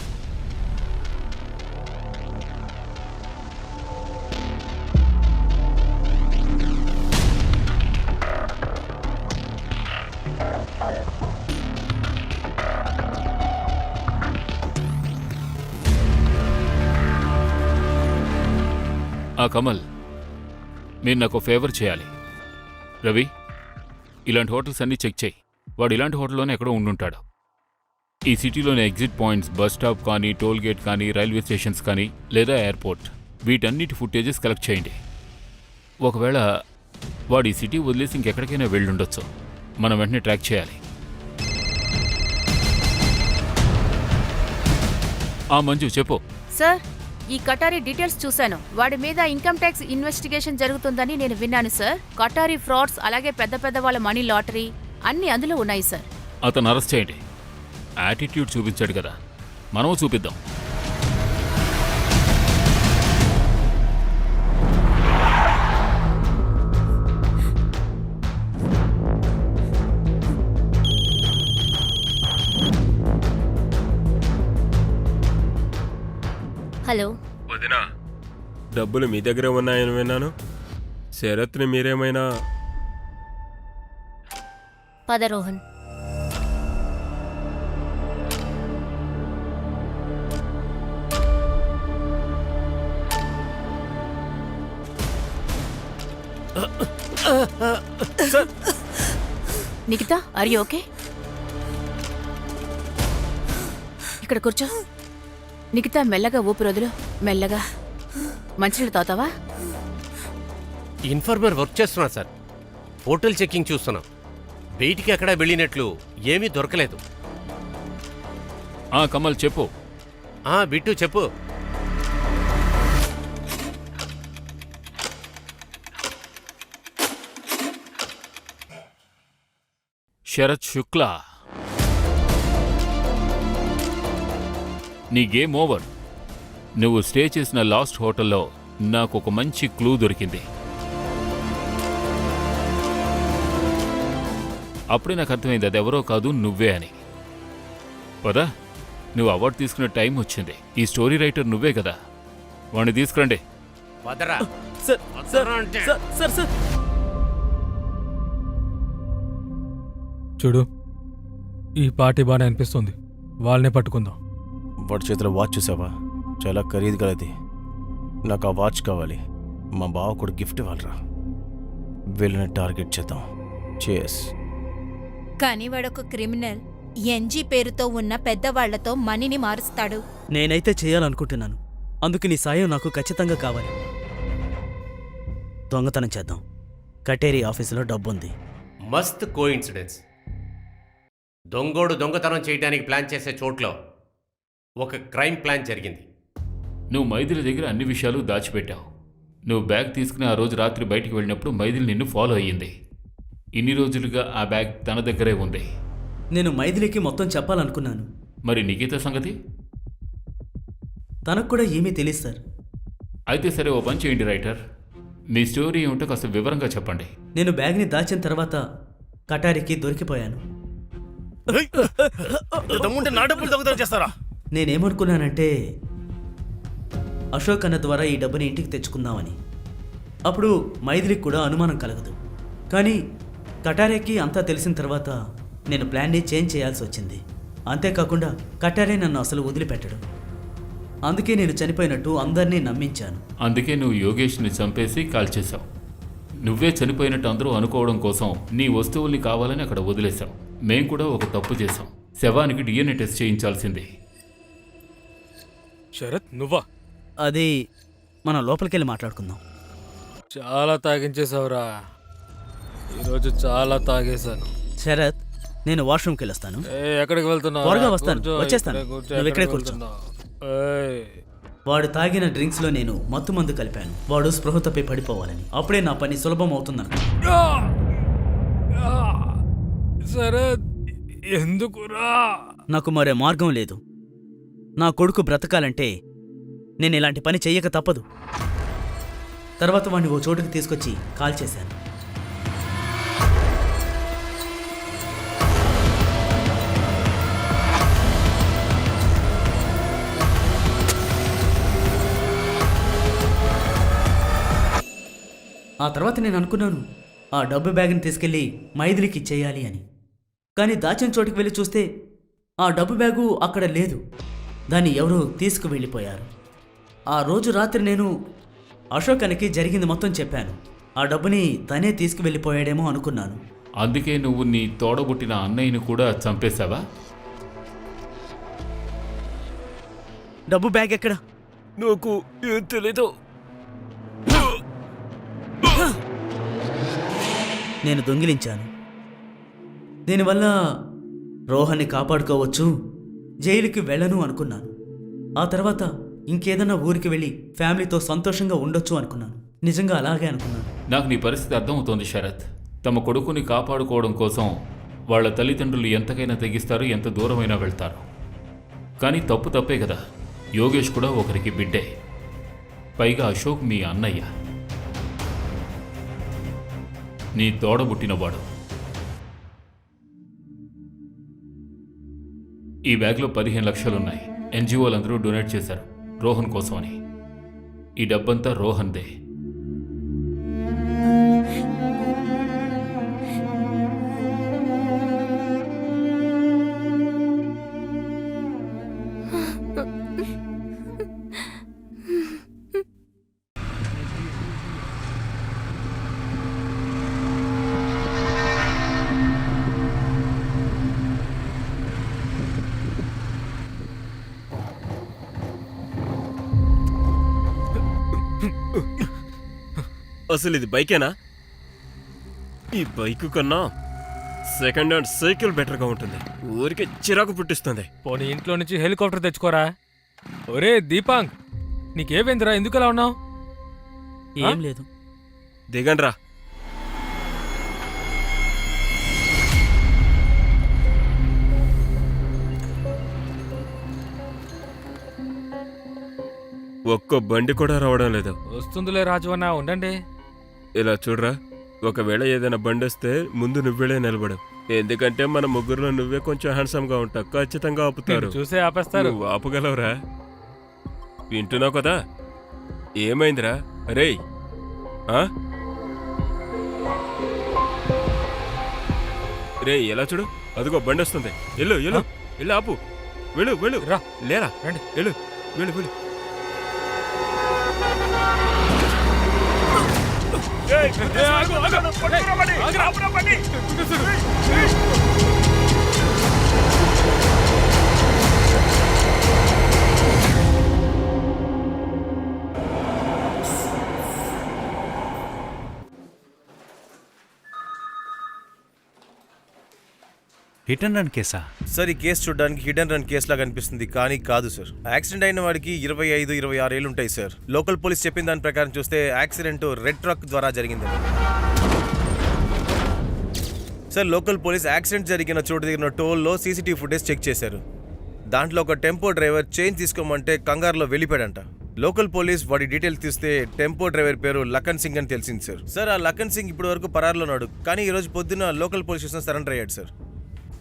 కమల్, మీరు నాకు ఫేవర్ చేయాలి. రవి, ఇలాంటి హోటల్స్ అన్నీ చెక్ చేయి. వాడు ఇలాంటి హోటల్లోనే ఎక్కడో ఉండుంటాడు. ఈ సిటీలోని ఎగ్జిట్ పాయింట్స్, బస్ స్టాప్ కానీ, టోల్ గేట్ కానీ, రైల్వే స్టేషన్స్ కానీ, లేదా ఎయిర్పోర్ట్, వీటన్నిటి ఫుటేజెస్ కలెక్ట్ చేయండి. ఒకవేళ వాడు ఈ సిటీ వదిలేసి ఇంకెక్కడికైనా వెళ్ళుండొచ్చు. మనం వెంటనే ట్రాక్ చేయాలి. మంజు, చెప్పు. సార్, ఈ కటారీ డీటెయిల్స్ చూశాను. వాడి మీద ఇన్కమ్ ట్యాక్స్ ఇన్వెస్టిగేషన్ జరుగుతుందని నేను విన్నాను సార్. కటారీ ఫ్రాడ్స్, అలాగే పెద్ద పెద్ద వాళ్ళ మనీ లాటరీ అన్నీ అందులో ఉన్నాయి సార్. అతను అరెస్ట్ చేయండి. యాటిట్యూడ్ చూపించాడు కదా, మనము చూపిద్దాం. హలో వదినా, డబ్బులు మీ దగ్గర ఉన్నాయని విన్నాను. శరత్ని మీరేమైనా? పద Rohan. Nikhitha, are you okay? ఇక్కడ కూర్చో. నిఖిత, మెల్లగా ఊపిరోదులు, మెల్లగా. మంచినీళ్ళు తాగుతావా? ఇన్ఫార్మర్ వర్క్ చేస్తున్నా సార్. హోటల్ చెక్కింగ్ చూస్తున్నాం. బయటికి ఎక్కడా వెళ్ళినట్లు ఏమీ దొరకలేదు. కమల్, చెప్పు. బిట్టు చెప్పు. శరత్ శుక్లా, నీ గేమ్ ఓవర్. నువ్వు స్టే చేసిన లాస్ట్ హోటల్లో నాకు ఒక మంచి క్లూ దొరికింది. అప్పుడే నాకు అర్థమైంది అది ఎవరో కాదు నువ్వే అని. పదా, నువ్వు అవార్డు తీసుకునే టైం వచ్చింది. ఈ స్టోరీ రైటర్ నువ్వే కదా, వాడిని తీసుకురండి. వదరా సార్ వదరా అంటే సార్ సార్ సార్ చూడు, ఈ పార్టీ బాగానే అనిపిస్తుంది, వాళ్ళనే పట్టుకుందాం. వాడి చేతిలో వాచ్ చూసావా? చాలా ఖరీదు కలది. నాకు ఆ వాచ్ కావాలి. మా బావ కూడా గిఫ్ట్ ఇవ్వాలరా. వీళ్ళని టార్గెట్ చేద్దాం. చేస్. కానీ వాడొక క్రిమినల్. ఎన్జీ పేరుతో ఉన్న పెద్దవాళ్లతో మనీని మారుస్తాడు. నేనైతే చేయాలనుకుంటున్నాను. అందుకు నీ సాయం నాకు ఖచ్చితంగా కావాలి. దొంగతనం చేద్దాం. కటేరీ ఆఫీసులో డబ్బుంది. మస్త్ కోఇన్సిడెన్స్. దొంగోడు దొంగతనం చేయడానికి ప్లాన్ చేసే చోట్లో ఒక క్రైమ్ ప్లాన్ జరిగింది. నువ్వు మైథిలి దగ్గర అన్ని విషయాలు దాచిపెట్టావు. నువ్వు బ్యాగ్ తీసుకుని ఆ రోజు రాత్రి బయటికి వెళ్ళినప్పుడు మైథిలి నిన్ను ఫాలో అయ్యింది. ఇన్ని రోజులుగా ఆ బ్యాగ్ తన దగ్గరే ఉంది. నేను మైథిలికి మొత్తం చెప్పాలనుకున్నాను. మరి నిఖిత సంగతి? తనకు కూడా ఏమీ తెలియదు సార్. అయితే సరే, ఓ పని చేయండి రైటర్, మీ స్టోరీ ఏమిటో కాస్త వివరంగా చెప్పండి. నేను బ్యాగ్ని దాచిన తర్వాత కటారికి దొరికిపోయాను. నా డబ్బులు దొంగతనం చేస్తారా? నేనేమనుకున్నానంటే అశోక్ అన్న ద్వారా ఈ డబ్బుని ఇంటికి తెచ్చుకుందామని. అప్పుడు మైథిలికి కూడా అనుమానం కలగదు. కానీ కటారేకి అంతా తెలిసిన తర్వాత నేను ప్లాన్ని చేంజ్ చేయాల్సి వచ్చింది. అంతేకాకుండా కటారే నన్ను అసలు వదిలిపెట్టడు. అందుకే నేను చనిపోయినట్టు అందరినీ నమ్మించాను. అందుకే నువ్వు యోగేష్ని చంపేసి కాల్చేశావు. నువ్వే చనిపోయినట్టు అందరూ అనుకోవడం కోసం నీ వస్తువుల్ని కావాలని అక్కడ వదిలేశావు. మేం కూడా ఒక తప్పు చేశాం. శవానికి DNA టెస్ట్ చేయించాల్సింది. శరత్, నువ్వా? అది మనం లోపలికెళ్ళి మాట్లాడుకుందాం. చాలా తాగించేసావురా. ఈరోజు చాలా తాగేశాను. శరత్, నేను వాష్రూమ్కి వెళ్ళొస్తాను. ఎక్కడికి వెళ్తున్నావు? త్వరగా వస్తాను. వచ్చేస్తాను. నువ్వు ఇక్కడే కూర్చో. వాడు తాగిన డ్రింక్స్లో నేను మత్తు మందు కలిపాను. వాడు స్పృహ తప్పి పడిపోవాలని. అప్పుడే నా పని సులభం అవుతుందనుకో. శరత్, ఎందుకురా? నాకు మరే మార్గం లేదు. నా కొడుకు బ్రతకాలంటే నేను ఇలాంటి పని చెయ్యక తప్పదు. తర్వాత వాడిని ఓ చోటుకి తీసుకొచ్చి కాల్ చేశాను. ఆ తర్వాత నేను అనుకున్నాను ఆ డబ్బు బ్యాగ్ని తీసుకెళ్ళి మైథిలికి ఇచ్చేయాలి అని. కానీ దాచిన చోటుకి వెళ్ళి చూస్తే ఆ డబ్బు బ్యాగు అక్కడ లేదు. దాన్ని ఎవరో తీసుకువెళ్ళిపోయారు. ఆ రోజు రాత్రి నేను అశోక్ అనికి జరిగింది మొత్తం చెప్పాను. ఆ డబ్బుని తనే తీసుకువెళ్ళిపోయాడేమో అనుకున్నాను. అందుకే నువ్వు నీ తోడబుట్టిన అన్నయ్యను కూడా చంపేశావా? డబ్బు బ్యాగ్ ఎక్కడ? నాకు ఏం తెలీదు. నేను దొంగిలించాను. దీనివల్ల రోహన్ని కాపాడుకోవచ్చు, జైలుకి వెళ్ళను అనుకున్నాను. ఆ తర్వాత ఇంకేదన్నా ఊరికి వెళ్ళి ఫ్యామిలీతో సంతోషంగా ఉండొచ్చు అనుకున్నాను. నిజంగా అలాగే అనుకున్నాను. నాకు నీ పరిస్థితి అర్థమవుతోంది శరత్. తమ కొడుకుని కాపాడుకోవడం కోసం వాళ్ళ తల్లిదండ్రులు ఎంతకైనా తెగిస్తారు, ఎంత దూరమైనా వెళ్తారు. కానీ తప్పు తప్పే కదా. యోగేష్ కూడా ఒకరికి బిడ్డే, పైగా అశోక్ మీ అన్నయ్య, నీ తోడబుట్టినవాడు. ఈ బ్యాగ్లో 15 లక్షలున్నాయి. NGOలందరూ డొనేట్ చేశారు రోహన్ కోసమని. ఈ డబ్బంతా రోహన్దే. అసలు ఇది బైకేనా? ఈ బైక్ కన్నా సెకండ్ హ్యాండ్ సైకిల్ బెటర్గా ఉంటుంది. ఊరికే చిరాకు పుట్టిస్తుంది. పోనీ ఇంట్లో నుంచి హెలికాప్టర్ తెచ్చుకోరా. ఒరే దీపాంగ్, నీకేవేంద్రా? ఎందుకు అలా ఉన్నావు? ఏం లేదు. దిగండ్రా. ఒక్క బండి కూడా రావడం లేదు. వస్తుందిలే రాజు అన్న, ఉండండి. ఇలా చూడరా, ఒకవేళ ఏదైనా బండి వస్తే ముందు నువ్వేళే నిలబడు. ఎందుకంటే మన ముగ్గురులో నువ్వే కొంచెం హ్యాండ్సమ్ గా ఉంటావు. ఖచ్చితంగా ఆపుతారు. చూసే ఆపేస్తారు. నువ్వు ఆపగలవురా? వింటున్నావు కదా? ఏమైందిరా రేయ్? రేయ్ ఎలా చూడు, అదిగో బండి వస్తుంది. వెళ్ళు వెళ్ళు వెళ్ళు, ఆపు, వెళ్ళు వెళ్ళు. రా. లేరా, రండి. వెళ్ళు వెళ్ళు వెళ్ళు. హిట్ అండ్ రన్ కేసా? సార్, ఈ కేసు చూడడానికి హిట్ అండ్ రన్ కేసులా కనిపిస్తుంది, కానీ కాదు సార్. యాక్సిడెంట్ అయిన వాడికి 25-26 ఏళ్ళు ఉంటాయి సార్. లోకల్ పోలీస్ చెప్పిన దాని ప్రకారం చూస్తే యాక్సిడెంట్ రెడ్ ట్రక్ ద్వారా జరిగింది సార్. లోకల్ పోలీస్ యాక్సిడెంట్ జరిగిన చోటు దగ్గర టోల్లో సీసీటీవీ ఫుటేజ్ చెక్ చేశారు. దాంట్లో ఒక టెంపో డ్రైవర్ చైన్ తీసుకోమంటే కంగారులో వెళ్ళిపోయాడంట. లోకల్ పోలీస్ వాడి డీటెయిల్స్ తీస్తే టెంపో డ్రైవర్ పేరు లఖన్ సింగ్ అని తెలిసింది సార్. సార్, ఆ లఖన్ సింగ్ ఇప్పటి వరకు పరారులో ఉన్నాడు, కానీ ఈ రోజు పొద్దున్న లోకల్ పోలీస్ స్టేషన్ సరెండర్ అయ్యాడు సార్.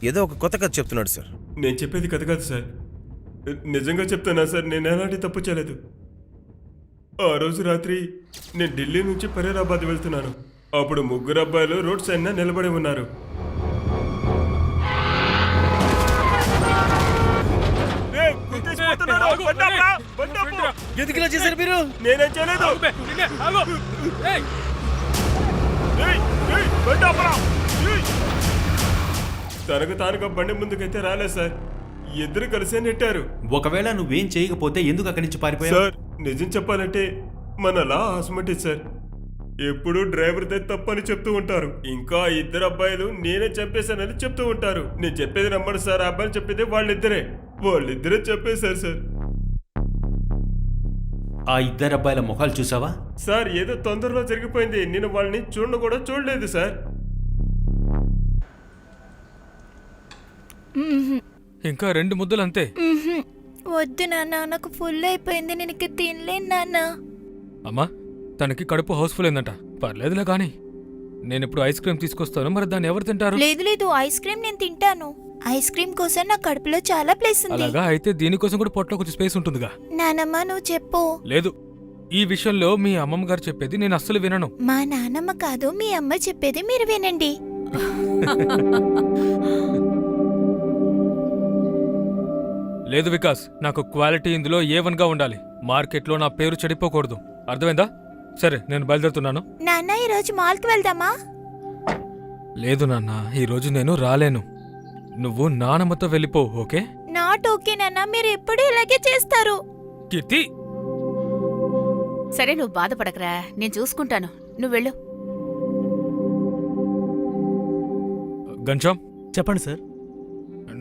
ఏదో ఒక కొత్త కథ చెప్తున్నాడు సార్. నేను చెప్పేది కథ కాదు సార్, నిజంగా చెప్తున్నా సార్. నేను ఎలాంటి తప్పు చేయలేదు. ఆ రోజు రాత్రి నేను ఢిల్లీ నుంచి ఫరీదాబాద్ వెళ్తున్నాను. అప్పుడు ముగ్గురు అబ్బాయిలు రోడ్ సైడ్న నిలబడి ఉన్నారు. ఎందుకు ఇలా చేశారు మీరు? నేనేం చేయలేదు. తనకు తానుగా బండి ముందుకైతే రాలేదు సార్, ఇద్దరు కలిసే నెట్టారు. ఒకవేళ నువ్వేం చేయకపోతే ఎందుకు అక్కడి నుంచి పారిపోయావు? సార్, నిజం చెప్పాలంటే మన లా హాస్మటి సార్ ఎప్పుడు డ్రైవర్దే తప్పని చెప్తూ ఉంటారు. ఇంకా ఇద్దరు అబ్బాయిలు నేనే చంపేశానని చెప్తూ ఉంటారు. నేను చెప్పేది నమ్మడు సార్. ఆ అబ్బాయిలు చెప్పేది వాళ్ళిద్దరే చెప్పేశారు సార్. ఆ ఇద్దరు అబ్బాయిల ముఖాలు చూసావా? సార్, ఏదో తొందరలో జరిగిపోయింది. నేను వాళ్ళని చూడను కూడా చూడలేదు సార్. ఇంకా 2 ముద్దలు అంతే. వద్దు నాన్న, నాకు ఫుల్ అయిపోయింది, నేను ఇక తినలేను నాన్న. అమ్మా, తనకి కడుపు హౌస్ఫుల్ అయిందంట. పర్లేదులే కానీ నేను ఇప్పుడు ఐస్ క్రీమ్ తీసుకొస్తాను. మరి దాన్ని ఎవరు తింటారు? లేదు లేదు, ఐస్ క్రీమ్ నేను తింటాను. ఐస్ క్రీమ్ కోసం నా కడుపులో చాలా ప్లేస్ ఉంది. అలాగా అయితే దీనికోసం కూడా పొట్టలో కొంచెం స్పేస్ ఉంటుందిగా. నానమ్మ, నువ్వు చెప్పు. లేదు, ఈ విషయంలో మీ అమ్మమ్మ గారు చెప్పేది నేను అస్సలు వినను. మా నానమ్మ కాదు, మీ అమ్మ చెప్పేది మీరు వినండి. లేదు వికాస్, నాకు క్వాలిటీ ఇందులో A1 గా ఉండాలి. మార్కెట్లో నా పేరు చెడిపోకూడదు. అర్థమైందా? సరే, నేను బయలుదేరుతున్నాను. నాన్న, ఈరోజు మాల్కి వెళ్దామా? లేదు నాన్న, ఈరోజు నేను రాలేను. నువ్వు నానమ్మతో వెళ్ళిపో, ఓకే? నాట్ ఓకే నాన్న, మీరు ఎప్పుడు ఇలాగే చేస్తారు. కీర్తి, సరే, నువ్వు బాధపడకరా, నేను చూసుకుంటాను. నువ్వు వెళ్ళు. గంజాం, చెప్పండి సార్.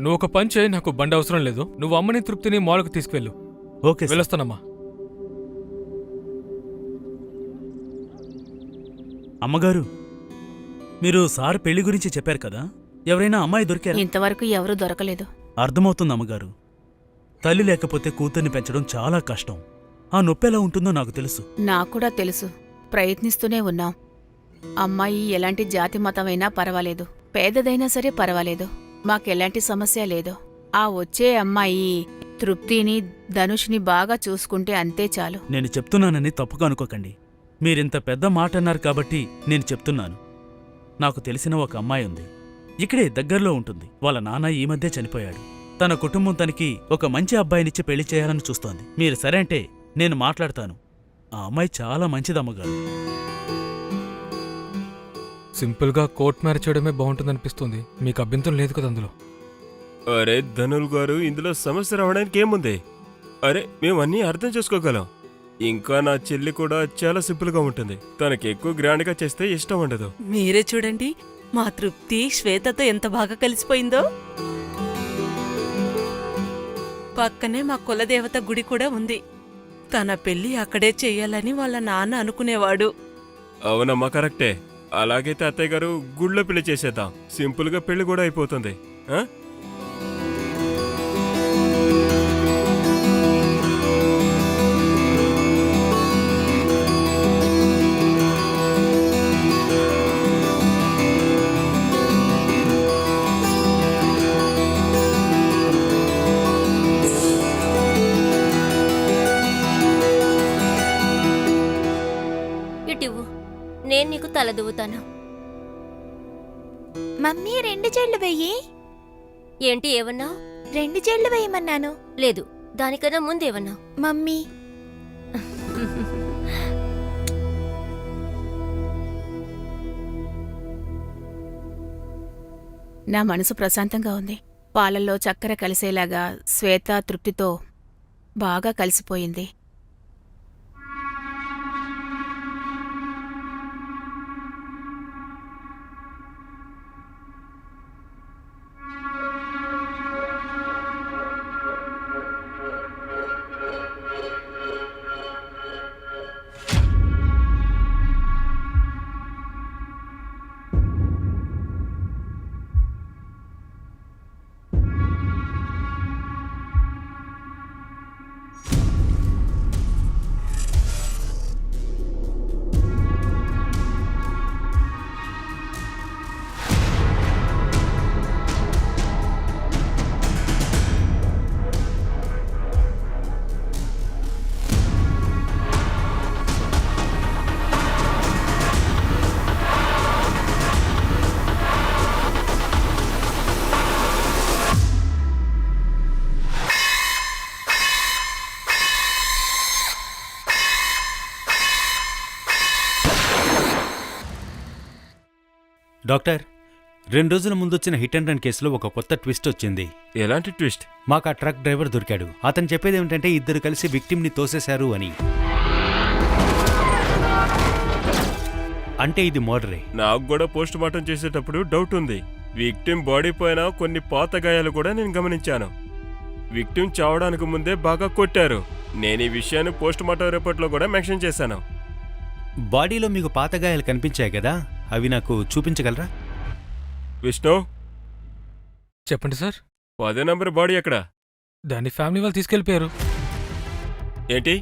నువ్వు ఒక పని చేయి. నాకు బండి అవసరం లేదు. నువ్వు అమ్మని తృప్తిని మాల్కు తీసుకువెళ్ళు. Okay sir. వెళ్ళొస్తానమ్మా. అమ్మగారు, మీరు సార్ పెళ్లి గురించి చెప్పారు కదా, ఎవరైనా అమ్మాయి దొరికారా? ఇంతవరకు ఎవరూ దొరకలేదు. అర్థమవుతుంది అమ్మగారు. తల్లి లేకపోతే కూతుర్ని పెంచడం చాలా కష్టం. ఆ నొప్పి ఎలా ఉంటుందో నాకు తెలుసు. నాకు కూడా తెలుసు. ప్రయత్నిస్తూనే ఉన్నాం. అమ్మాయి ఎలాంటి జాతి మతమైనా పర్వాలేదు, పేదదైనా సరే పర్వాలేదు, మాకెలాంటి సమస్య లేదు. ఆ వచ్చే అమ్మాయి తృప్తిని, ధనుష్ని బాగా చూసుకుంటే అంతే చాలు. నేను చెప్తున్నానని తప్పుగా అనుకోకండి. మీరింత పెద్ద మాట అన్నారు కాబట్టి నేను చెప్తున్నాను. నాకు తెలిసిన ఒక అమ్మాయి ఉంది, ఇక్కడే దగ్గరలో ఉంటుంది. వాళ్ళ నాన్న ఈ మధ్య చనిపోయాడు. తన కుటుంబం తనకి ఒక మంచి అబ్బాయినిచ్చి పెళ్లి చేయాలని చూస్తోంది. మీరు సరే అంటే నేను మాట్లాడతాను. ఆ అమ్మాయి చాలా మంచిదమ్మగారు. సింపుల్గా కోర్ట్ మ్యారేజ్ చేయడమే బాగుంటుందనిపిస్తుంది. మీకు అభ్యంతరం లేదు కదా అందులో? అరే ధనుల్ గారు, ఇందులో సమస్య రావడానికి ఏముంది? అరే, మేము అన్నీ అర్థం చేసుకోగలం. ఇంకా నా చెల్లి కూడా చాలా సింపుల్ గా ఉంటుంది. తనకి ఎక్కువ గ్రాండ్ గా చేస్తే ఇష్టం ఉండదు. మీరే చూడండి, మా తృప్తి శ్వేతతో ఎంత బాగా కలిసిపోయిందో. పక్కనే మా కులదేవత గుడి కూడా ఉంది. తన పెళ్లి అక్కడే చెయ్యాలని వాళ్ళ నాన్న అనుకునేవాడు. అవునమ్మా, కరెక్టే. అలాగైతే అత్తయ్య గారు గుళ్ళో పెళ్లి చేసేద్దాం. సింపుల్ గా పెళ్లి కూడా అయిపోతుంది. ఆ? తలదువుతాను. మమ్మీ 2 జెళ్ళు వెయ్యి. ఏంటి ఏమన్నావు? 2 జెళ్ళు వేయమన్నాను. లేదు, దానికన్నా ముందేమన్నావు? మమ్మీ నా మనసు ప్రశాంతంగా ఉంది. పాలల్లో చక్కెర కలిసేలాగా శ్వేత తృప్తితో బాగా కలిసిపోయింది. డాక్టర్, 2 రోజుల ముందొచ్చిన హిట్ అండ్ రన్ కేసులో ఒక కొత్త ట్విస్ట్ వచ్చింది. ఎలాంటి ట్విస్ట్? మాకు ఆ ట్రక్ డ్రైవర్ దొరికాడు. అతను చెప్పేది ఏమిటంటే ఇద్దరు కలిసి విక్టిమ్ని తోసేశారు అని. అంటే ఇది మర్డరే. నాకు కూడా పోస్ట్ మార్టం చేసేటప్పుడు డౌట్ ఉంది. విక్టిమ్ బాడీ పైన కొన్ని పాత గాయాలు కూడా నేను గమనించాను. విక్టిమ్ చావడానికి ముందే బాగా కొట్టారు. నేను ఈ విషయాన్ని పోస్ట్ మార్టం రిపోర్ట్లో కూడా మెన్షన్ చేశాను. బాడీలో మీకు పాత గాయాలు కనిపించాయి కదా, అవి నాకు చూపించగలరా? విష్ణు, చెప్పండి సార్. 10 నంబర్ బాడీ ఎక్కడ? దాన్ని ఫ్యామిలీ వాళ్ళు తీసుకెళ్ళిపోయారు. ఏంటి?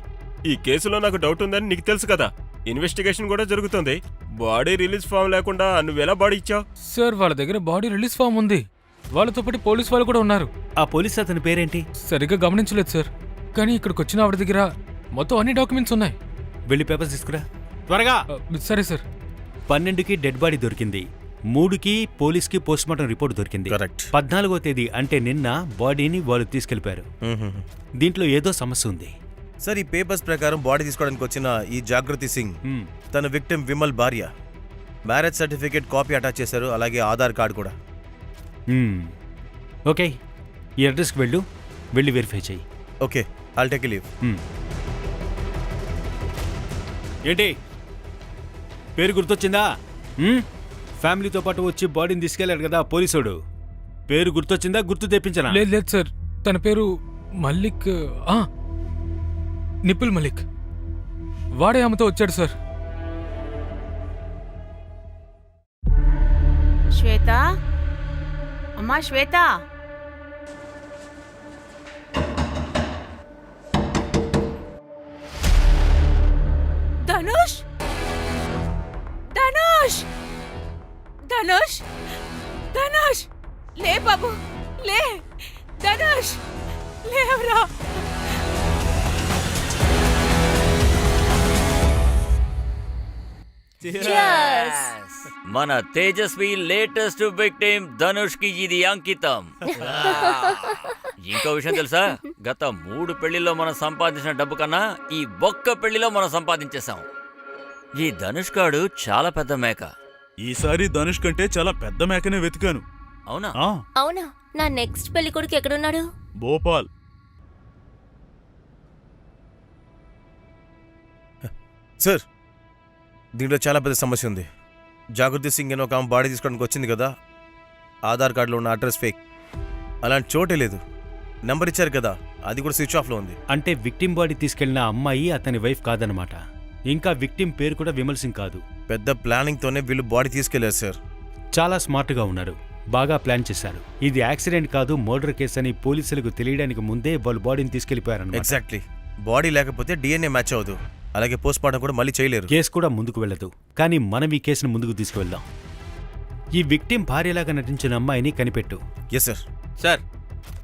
ఈ కేసులో నాకు డౌట్ ఉందని నీకు తెలుసు కదా. ఇన్వెస్టిగేషన్ కూడా జరుగుతుంది. బాడీ రిలీజ్ ఫామ్ లేకుండా నువ్వెలా బాడీ ఇచ్చావు? సార్, వాళ్ళ దగ్గర బాడీ రిలీజ్ ఫామ్ ఉంది. వాళ్ళతో పాటు పోలీస్ వాళ్ళు కూడా ఉన్నారు. ఆ పోలీస్ అతని పేరేంటి? సరిగ్గా గమనించలేదు సార్, కానీ ఇక్కడికి వచ్చిన ఆవిడ దగ్గర మొత్తం అన్ని డాక్యుమెంట్స్ ఉన్నాయి. వెళ్ళి పేపర్స్ తీసుకురా త్వరగా. సరే సార్. 12కి డెడ్ బాడీ దొరికింది, 3కి పోలీస్కి పోస్ట్మార్టం రిపోర్ట్ దొరికింది. కరెక్ట్. 14వ తేదీ అంటే నిన్న బాడీని వాళ్ళు తీసుకెళ్లిపారు. దీంట్లో ఏదో సమస్య ఉంది. సార్, ఈ పేపర్స్ ప్రకారం బాడీ తీసుకోవడానికి వచ్చిన ఈ జాగృతి సింగ్ తన విక్టిమ్ విమల్ భార్య. మ్యారేజ్ సర్టిఫికేట్ కాపీ అటాచ్ చేశారు, అలాగే ఆధార్ కార్డు కూడా. ఓకే, ఈ అడ్రస్కి వెళ్ళి వెరిఫై చెయ్యి. Okay, I'll take leave. ఏంటి పేరు గుర్తొచ్చిందా? ఫ్యామిలీతో పాటు వచ్చి బాడీని తీసుకెళ్లాడు కదా పోలీసుడు. పేరు గుర్తొచ్చిందా? గుర్తు తెప్పించనా? లేదు సార్, తన పేరు మల్లిక్. నిపుల్ మలిక్. వాడే ఆమెతో వచ్చాడు సార్. శ్వేత, అమ్మా శ్వేత. ధనుష్, ధనుష్, ధనుష్, ధనుష్, లే బాబు, లే. ధనుష్, లేవరా. మన తేజస్వి లేటెస్ట్ విక్టిమ్ ధనుష్ కి ఇది అంకితం. ఇంకో విషయం తెలుసా? గత 3 పెళ్లిలో మనం సంపాదించిన డబ్బు కన్నా ఈ ఒక్క పెళ్లిలో మనం సంపాదించేశాం. ఈ ధనుష్ గాడు చాలా పెద్ద మేక. ఈసారి ధనుష్ కంటే చాలా పెద్ద మేకనే వెతికాను. అవునా? అవునా? నా నెక్స్ట్ పెళ్లి కొడుకు ఎక్కడున్నాడు? భోపాల్. సార్, దీంట్లో చాలా పెద్ద సమస్య ఉంది. జాగృతి సింగ్ అని ఒక ఆమె బాడీ తీసుకోవడానికి వచ్చింది కదా, ఆధార్ కార్డులో ఉన్న అడ్రస్ ఫేక్. అలాంటి చోటే లేదు. నెంబర్ ఇచ్చారు కదా, అది కూడా స్విచ్ ఆఫ్లో ఉంది. అంటే విక్టిమ్ బాడీ తీసుకెళ్లిన అమ్మాయి అతని వైఫ్ కాదనమాట. ఇంకా విక్టిమ్ పేరు కూడా విమల్ సింగ్ కాదు. పెద్ద ప్లానింగ్తోనే వీళ్ళు బాడీ తీసుకెళ్లారు సార్. చాలా స్మార్ట్గా ఉన్నారు, బాగా ప్లాన్ చేశారు. ఇది యాక్సిడెంట్ కాదు, మర్డర్ కేసు అని పోలీసులకు తెలియడానికి ముందే వాళ్ళు బాడీని తీసుకెళ్లిపోయారన్నమాట. ఎగ్జాక్ట్లీ. బాడీ లేకపోతే డిఎన్ఏ మ్యాచ్ అవ్వదు, అలాగే పోస్ట్ మార్టం కూడా మళ్ళీ చేయలేరు. కేసు కూడా ముందుకు వెళ్ళదు. కానీ మనం ఈ కేసును ముందుకు తీసుకువెళ్దాం. ఈ విక్టిమ్ భార్యలాగా నటించిన అమ్మాయిని కనిపెట్టు. Yes sir. Sir,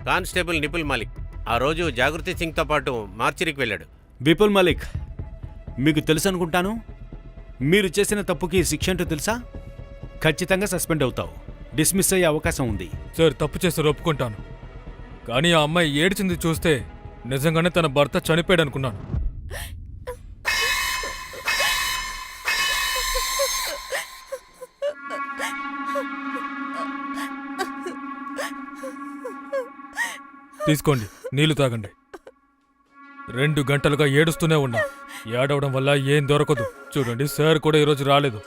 constable Nipul Malik ఆ రోజు జాగృతి సింగ్తో పాటు మార్చిరికి వెళ్ళాడు. విపుల్ మలిక్ మీకు తెలుసు అనుకుంటాను. మీరు చేసిన తప్పుకి శిక్ష అంటూ తెలుసా? ఖచ్చితంగా సస్పెండ్ అవుతావు. డిస్మిస్ అయ్యే అవకాశం ఉంది. సార్ తప్పు చేస్తారు ఒప్పుకుంటాను, కానీ ఆ అమ్మాయి ఏడ్చింది చూస్తే నిజంగానే తన భర్త చనిపోయాడు అనుకున్నాను. తీసుకోండి, నీళ్లు తాగండి. 2 గంటలుగా ఏడుస్తూనే ఉన్నా. ఏడవడం వల్ల ఏం దొరకదు. చూడండి, సార్ కూడా ఈరోజు రాలేదు.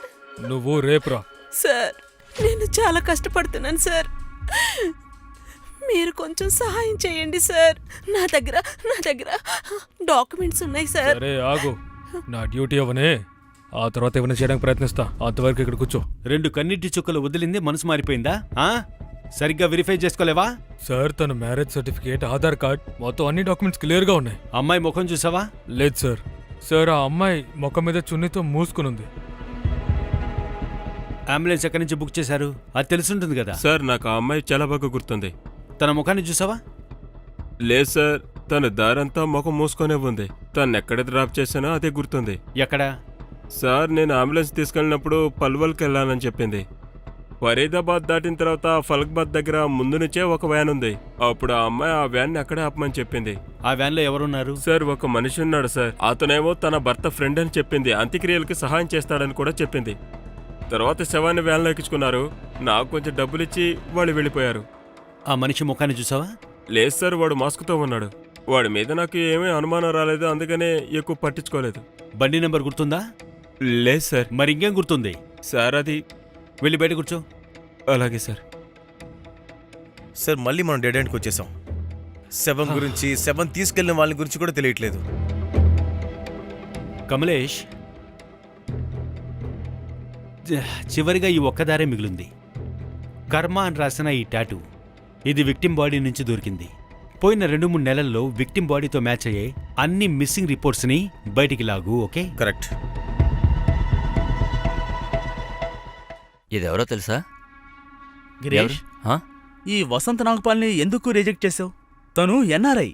నువ్వు రేపు రా. సార్, నేను చాలా కష్టపడుతున్నాను సార్. మీరు కొంచెం సహాయం చేయండి సార్. నా దగ్గర డాక్యుమెంట్స్ ఉన్నాయి సార్. సరే ఆగు, నా డ్యూటీ అవనే, ఆ తర్వాత ఏమైనా చేయడానికి ప్రయత్నిస్తా. అంతవరకు ఇక్కడ కూర్చో. 2 కన్నీటి చుక్కలు వదిలింది మనసు మారిపోయిందా? సరిగ్గా వెరిఫై చేసుకోలేవా? సార్, తన మ్యారేజ్ సర్టిఫికేట్, ఆధార్ కార్డ్, మొత్తం అన్ని డాక్యుమెంట్స్ క్లియర్గా ఉన్నాయి. అమ్మాయి ముఖం చూసావా? లేదు సార్. సార్, ఆ అమ్మాయి ముఖం మీద చున్నీతో మూసుకునుంది. అంబులెన్స్ ఎక్కడి నుంచి బుక్ చేశారు? అది తెలుసుంటుంది కదా. సార్, నాకు ఆ అమ్మాయి చాలా బాగా గుర్తుంది. తన ముఖాన్ని చూసావా? లేదు సార్, తన దారంతా ముఖం మూసుకొనే ఉంది. తను ఎక్కడ డ్రాప్ చేశానో అదే గుర్తుంది. ఎక్కడ? సార్, నేను అంబులెన్స్ తీసుకెళ్ళినప్పుడు పల్వల్కి వెళ్ళానని చెప్పింది. ఫరీదాబాద్ దాటిన తర్వాత ఫలక్బాద్ దగ్గర ముందు నుంచే ఒక వ్యాన్ ఉంది. అప్పుడు ఆ అమ్మాయి ఆ వ్యాన్ని అక్కడే ఆపమని చెప్పింది. ఆ వ్యాన్లో ఎవరున్నారు? సార్, ఒక మనిషి ఉన్నాడు సార్. అతనేమో తన భర్త ఫ్రెండ్ అని చెప్పింది. అంత్యక్రియలకి సహాయం చేస్తాడని కూడా చెప్పింది. తర్వాత శవాన్ని వ్యాన్లో ఎక్కించుకున్నారు. నాకు కొంచెం డబ్బులు ఇచ్చి వాళ్ళు వెళ్ళిపోయారు. ఆ మనిషి ముఖాన్ని చూసావా? లేదు సార్, వాడు మాస్క్తో ఉన్నాడు. వాడి మీద నాకు ఏమీ అనుమానం రాలేదు, అందుకనే ఎక్కువ పట్టించుకోలేదు. బండి నెంబర్ గుర్తుందా? లేదు సార్. మరి ఇంకేం గుర్తుంది? సార్, అది వెళ్ళి బయట కూర్చో. అలాగే సార్. సార్, మళ్ళీ మనం డెడ్ ఎండ్కి వచ్చేసాం. శవం గురించి, శవం తీసుకెళ్లిన వాళ్ళ గురించి కూడా తెలియట్లేదు. కమలేష్, చివరిగా ఈ ఒక్కదారే మిగిలింది. కర్మ అని రాసిన ఈ టాటూ, ఇది విక్టిమ్ బాడీ నుంచి దొరికింది. పోయిన 2-3 నెలల్లో విక్టిమ్ బాడీతో మ్యాచ్ అయ్యే అన్ని మిస్సింగ్ రిపోర్ట్స్ని బయటికి లాగు. ఓకే? కరెక్ట్. ఇదెవరో తెలుసా? గిరీష్, ఈ వసంత నాగపాల్ని ఎందుకు రిజెక్ట్ చేసావు? తను ఎన్ఆర్ఐ.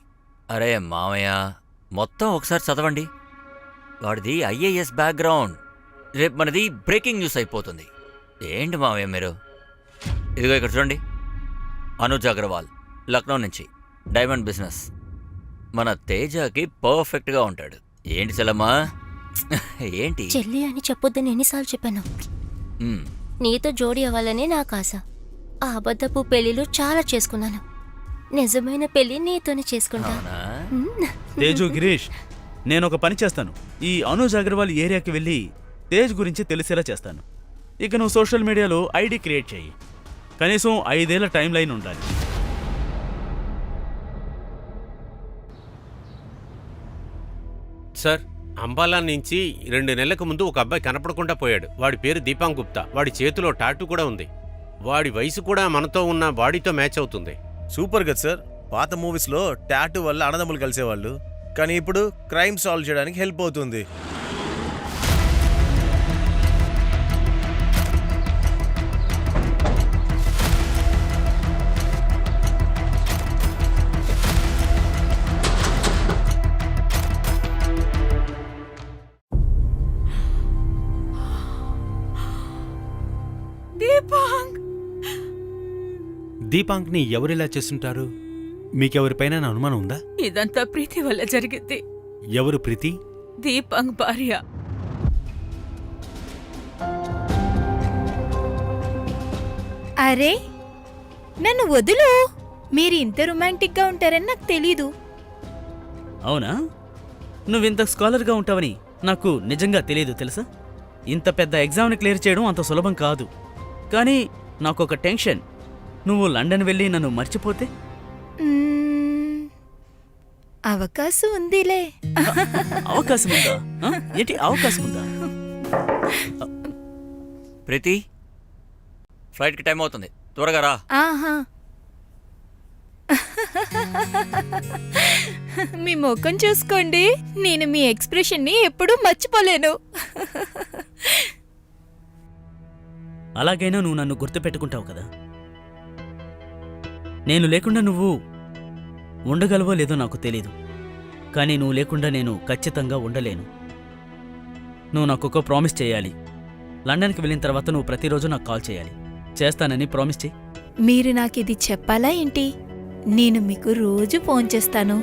అరే మామయ్య, మొత్తం ఒకసారి చదవండి. వాడిది ఐఏఎస్ బ్యాక్గ్రౌండ్. రేపు మనది బ్రేకింగ్ న్యూస్ అయిపోతుంది. ఏంటి మామయ్య మీరు? ఇదిగో ఇక్కడ చూడండి. అనుజ్ అగర్వాల్, లక్నో నుంచి, డైమండ్ బిజినెస్. మన తేజకి పర్ఫెక్ట్గా ఉంటాడు. ఏంటి చెల్లమ్మా? ఏంటి? చెల్లి అని చెప్పొద్దని ఎన్నిసార్లు చెప్పాను. నీతో జోడీ అవ్వాలనే నాకు ఆశ. ఆ అబద్ధపు పెళ్లిలు చాలా చేసుకున్నాను. నిజమైన పెళ్లి నీతోనే చేసుకుంటా. తేజు, గిరీష్, నేను ఒక పని చేస్తాను. ఈ అనుజ్ అగర్వాల్ ఏరియాకి వెళ్ళి తేజ్ గురించి తెలిసేలా చేస్తాను. ఇక నువ్వు సోషల్ మీడియాలో ఐడి క్రియేట్ చేయి. కనీసం 5 ఏళ్ల టైం లైన్ ఉండాలి. సార్, అంబాలా నుంచి 2 నెలలకు ముందు ఒక అబ్బాయి కనపడకుండా పోయాడు. వాడి పేరు దీపాంగ్ గుప్తా. వాడి చేతిలో టాటూ కూడా ఉంది. వాడి వయసు కూడా మనతో ఉన్న బాడీతో మ్యాచ్ అవుతుంది. సూపర్ కదా సార్. పాత మూవీస్లో టాటూ వల్ల అన్నదమ్ములు కలిసేవాళ్ళు, కానీ ఇప్పుడు క్రైమ్ సాల్వ్ చేయడానికి హెల్ప్ అవుతుంది. దీపాంక్ని ఎవరిలా చేస్తుంటారు? మీకెవరిపైన అనుమానం ఉందా? ఇదంతా ప్రీతి వల్ల జరిగింది. ఎవరు ప్రీతి? దీపాంగ్ భార్య. అరే, నన్ను వదులు. మీరు ఇంత రొమాంటిక్గా ఉంటారని నాకు తెలీదు. అవునా? నువ్వింత స్కాలర్గా ఉంటావని నాకు నిజంగా తెలియదు తెలుసా? ఇంత పెద్ద ఎగ్జామ్ని క్లియర్ చేయడం అంత సులభం కాదు. కానీ నాకొక టెన్షన్, నువ్వు లండన్ వెళ్ళి నన్ను మర్చిపోతే? అవకాశం ఉందిలే. అవకాశం ఉందా? ఏంటి అవకాశం ఉందా? ప్రీతి, ఫ్లైట్కి టైం అవుతుంది, త్వరగా రా. ఆహా, మీ ముఖం చూసుకోండి. నేను మీ ఎక్స్ప్రెషన్ని ఎప్పుడూ మర్చిపోలేను. అలాగైనా నువ్వు నన్ను గుర్తుపెట్టుకుంటావు కదా. నేను లేకుండా నువ్వు ఉండగలవో లేదో నాకు తెలీదు, కానీ నువ్వు లేకుండా నేను ఖచ్చితంగా ఉండలేను. నువ్వు నాకు ఒక ప్రామిస్ చేయాలి. లండన్కి వెళ్ళిన తర్వాత నువ్వు ప్రతిరోజు నాకు కాల్ చేయాలి. చేస్తానని ప్రామిస్ చేయి. మీరు నాకిది చెప్పాలా ఏంటి? నేను మీకు రోజు ఫోన్ చేస్తాను.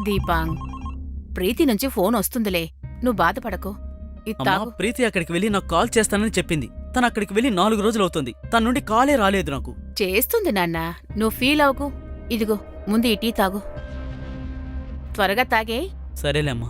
దీపాంగ్, ప్రీతి నుంచి ఫోన్ వస్తుందిలే, నువ్వు బాధపడకు. ఇది అమ్మా, తాగు. ప్రీతి అక్కడికి వెళ్ళి నాకు కాల్ చేస్తానని చెప్పింది. తను అక్కడికి వెళ్ళి 4 రోజులు అవుతుంది. తన నుండి కాలే రాలేదు నాకు. చేస్తుంది నాన్న, నువ్వు ఫీల్ అవ్వకు. ఇదిగో ముందు ఈ టీ తాగు. త్వరగా తాగే. సరేలే అమ్మా.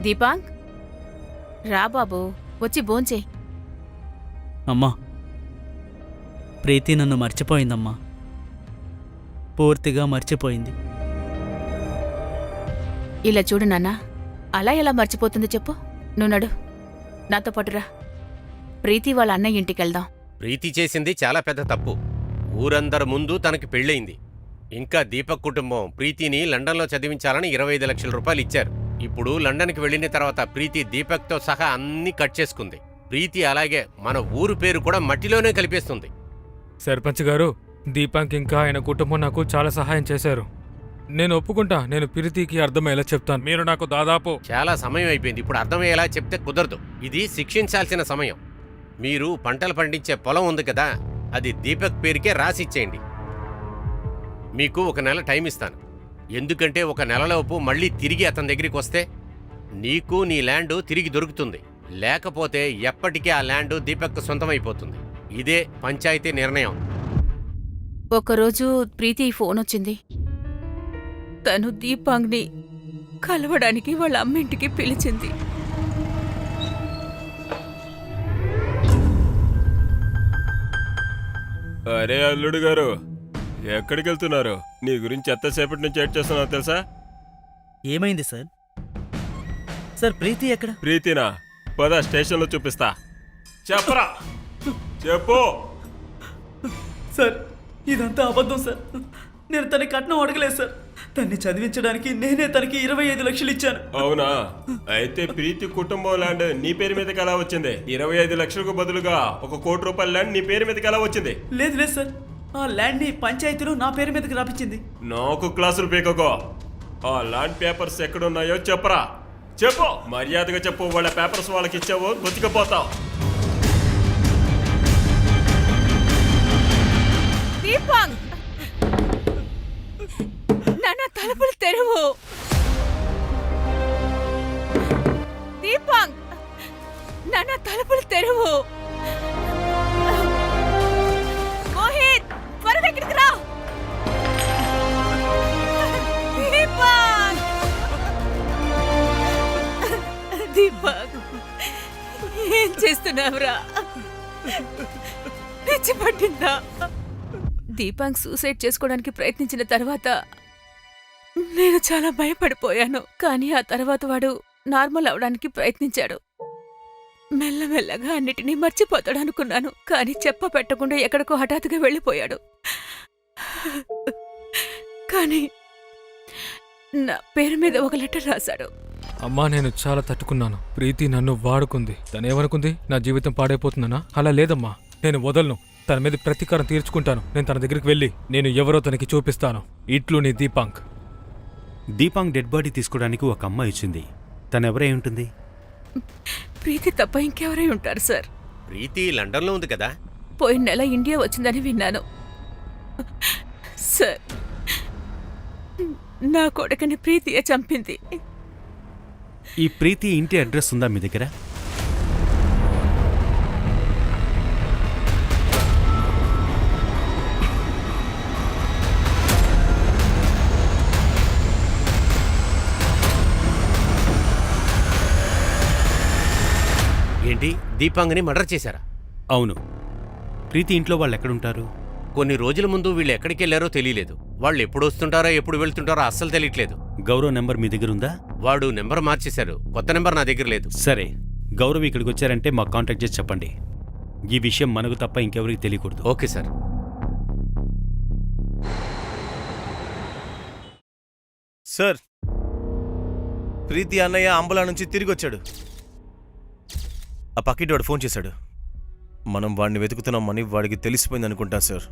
దీపాంగ్, రా బాబు, వచ్చి భోంచేయ్. అమ్మా, ప్రీతి నన్ను మర్చిపోయిందమ్మా. పూర్తిగా మర్చిపోయింది. ఇలా చూడు నాన్నా, అలా ఎలా మర్చిపోతుంది చెప్పు. నువ్వు నడు, నాతో పాటురా. ప్రీతి వాళ్ళ అన్నయ్య ఇంటికెళ్దాం. ప్రీతి చేసింది చాలా పెద్ద తప్పు. ఊరందరి ముందు తనకి పెళ్ళయింది. ఇంకా దీపక్ కుటుంబం ప్రీతిని లండన్లో చదివించాలని 25 లక్షల రూపాయలు ఇచ్చారు. ఇప్పుడు లండన్కి వెళ్ళిన తర్వాత ప్రీతి దీపక్తో సహా అన్నీ కట్ చేసుకుంది. ప్రీతి అలాగే మన ఊరు పేరు కూడా మట్టిలోనే కలిపేస్తుంది. సర్పంచ్ గారు, దీపాంక్ ఇంకా ఆయన కుటుంబం నాకు చాలా సహాయం చేశారు. నేను ఒప్పుకుంటా. నేను ప్రీతికి అర్థమయ్యేలా చెప్తాను. మీరు నాకు దాదాపు చాలా సమయం అయిపోయింది. ఇప్పుడు అర్థమయ్యేలా చెప్తే కుదరదు. ఇది శిక్షించాల్సిన సమయం. మీరు పంటలు పండించే పొలం ఉంది కదా, అది దీపక్ పేరుకే రాసిచ్చేయండి. మీకు 1 నెల టైం ఇస్తాను. ఎందుకంటే 1 నెలలోపు మళ్ళీ తిరిగి అతని దగ్గరికి వస్తే నీకు నీ ల్యాండు తిరిగి దొరుకుతుంది. లేకపోతే ఎప్పటికీ ఆ ల్యాండు దీపక్ సొంతమైపోతుంది. ఇదే పంచాయతీ నిర్ణయం. ఒకరోజు ప్రీతి ఫోన్ వచ్చింది. తను దీపాంగ్ని కలవడానికి వాళ్ళ అమ్మింటికి పిలిచింది. అరే అల్లుడు గారు, ఎక్కడికి వెళ్తున్నారు? నీ గురించి ఎంతసేపటి నుంచి వెయిట్ చేస్తున్నావు తెలుసా? ఏమైంది సార్? సార్, ప్రీతి ఎక్కడ? ప్రీతినా? పద, స్టేషన్లో చూపిస్తా. చెప్పరా, చెప్పు. సార్, ఇదంతా అబద్ధం సార్. నేను తన కట్నం అడగలేదు సార్. తన్ని చదివించడానికి నేనే తనకి 25 లక్షలు ఇచ్చాను. అవునా? అయితే ప్రీతి కుటుంబం ల్యాండ్ నీ పేరు మీదకి ఎలా వచ్చింది? 25 లక్షలకు బదులుగా 1 కోటి రూపాయల ల్యాండ్ నీ పేరు మీదకి ఎలా వచ్చింది? లేదు లేదు సార్, ఆ ల్యాండ్ని పంచాయతీలో నా పేరు మీదకి రాపించింది. నాకు క్లాసులు పీకకో. ఆ ల్యాండ్ పేపర్స్ ఎక్కడున్నాయో చెప్పరా, చెప్పు. మర్యాదగా చెప్పు. వాళ్ళ పేపర్స్ వాళ్ళకి ఇచ్చావో బతికపోతావు. దీపాంగ్, నాన్న తలుపులు తెరువు. దీపాంగ్, నాన్న తలుపులు తెరువు. మోహిత్, త్వరగా ఇక్కడికి రా. దీపాంగ్, దీపాంగ్, ఏం చేస్తున్నావురా? పిచ్చి పట్టిందా? దీపాంగ్ సూసైడ్ చేసుకోవడానికి ప్రయత్నించిన తర్వాత నేను చాలా భయపడిపోయాను. కానీ ఆ తర్వాత వాడు నార్మల్ అవడానికి ప్రయత్నించాడు. మెల్లమెల్లగా అన్నిటినీ మర్చిపోతాడు అనుకున్నాను. కానీ చెప్ప పెట్టకుండా ఎక్కడికో హఠాత్తుగా వెళ్ళిపోయాడు. కానీ నా పేరు మీద ఒక లెటర్ రాశాడు. అమ్మా, నేను చాలా తట్టుకున్నాను. ప్రీతి నన్ను వాడుకుంది. తనేమనుకుంది? నా జీవితం పాడైపోతుందనా? అలా లేదమ్మా, నేను వదలను. తన మీద ప్రతీకారం తీర్చుకుంటాను. నేను తన దగ్గరికి వెళ్ళి నేను ఎవరో తనకి చూపిస్తాను. ఇట్లు నీ దీపాంక్. దీపాంక్ డెడ్ బాడీ తీసుకోవడానికి ఒక అమ్మాయి వచ్చింది. తనెవరై ఉంటుంది? ప్రీతి తప్ప ఇంకెవరై ఉంటారు సార్? ప్రీతి లండన్లో ఉంది కదా. పోయిన నెల ఇండియా వచ్చిందని విన్నాను సార్. నా కొడుకుని ప్రీతియే చంపింది. ఈ ప్రీతి ఇంటి అడ్రస్ ఉందా మీ దగ్గర? ఏంటి, దీపాంగ్ని మర్డర్ చేశారా? అవును. ప్రీతి ఇంట్లో వాళ్ళు ఎక్కడుంటారు? కొన్ని రోజుల ముందు వీళ్ళు ఎక్కడికి వెళ్లారో తెలియలేదు. వాళ్ళు ఎప్పుడు వస్తుంటారో ఎప్పుడు వెళ్తుంటారో అస్సలు తెలియట్లేదు. గౌరవ్ నెంబర్ మీ దగ్గర ఉందా? వాడు నెంబర్ మార్చేశారు. కొత్త నెంబర్ నా దగ్గర లేదు. సరే, గౌరవ్ ఇక్కడికి వచ్చారంటే మాకు కాంటాక్ట్ చేసి చెప్పండి. ఈ విషయం మనకు తప్ప ఇంకెవరికి తెలియకూడదు. Okay sir. సార్, ప్రీతి అన్నయ్య అంబలా నుంచి తిరిగి వచ్చాడు. ఆ పక్కింటి వాడు ఫోన్ చేశాడు. మనం వాడిని వెతుకుతున్నామని వాడికి తెలిసిపోయింది అనుకుంటా సార్.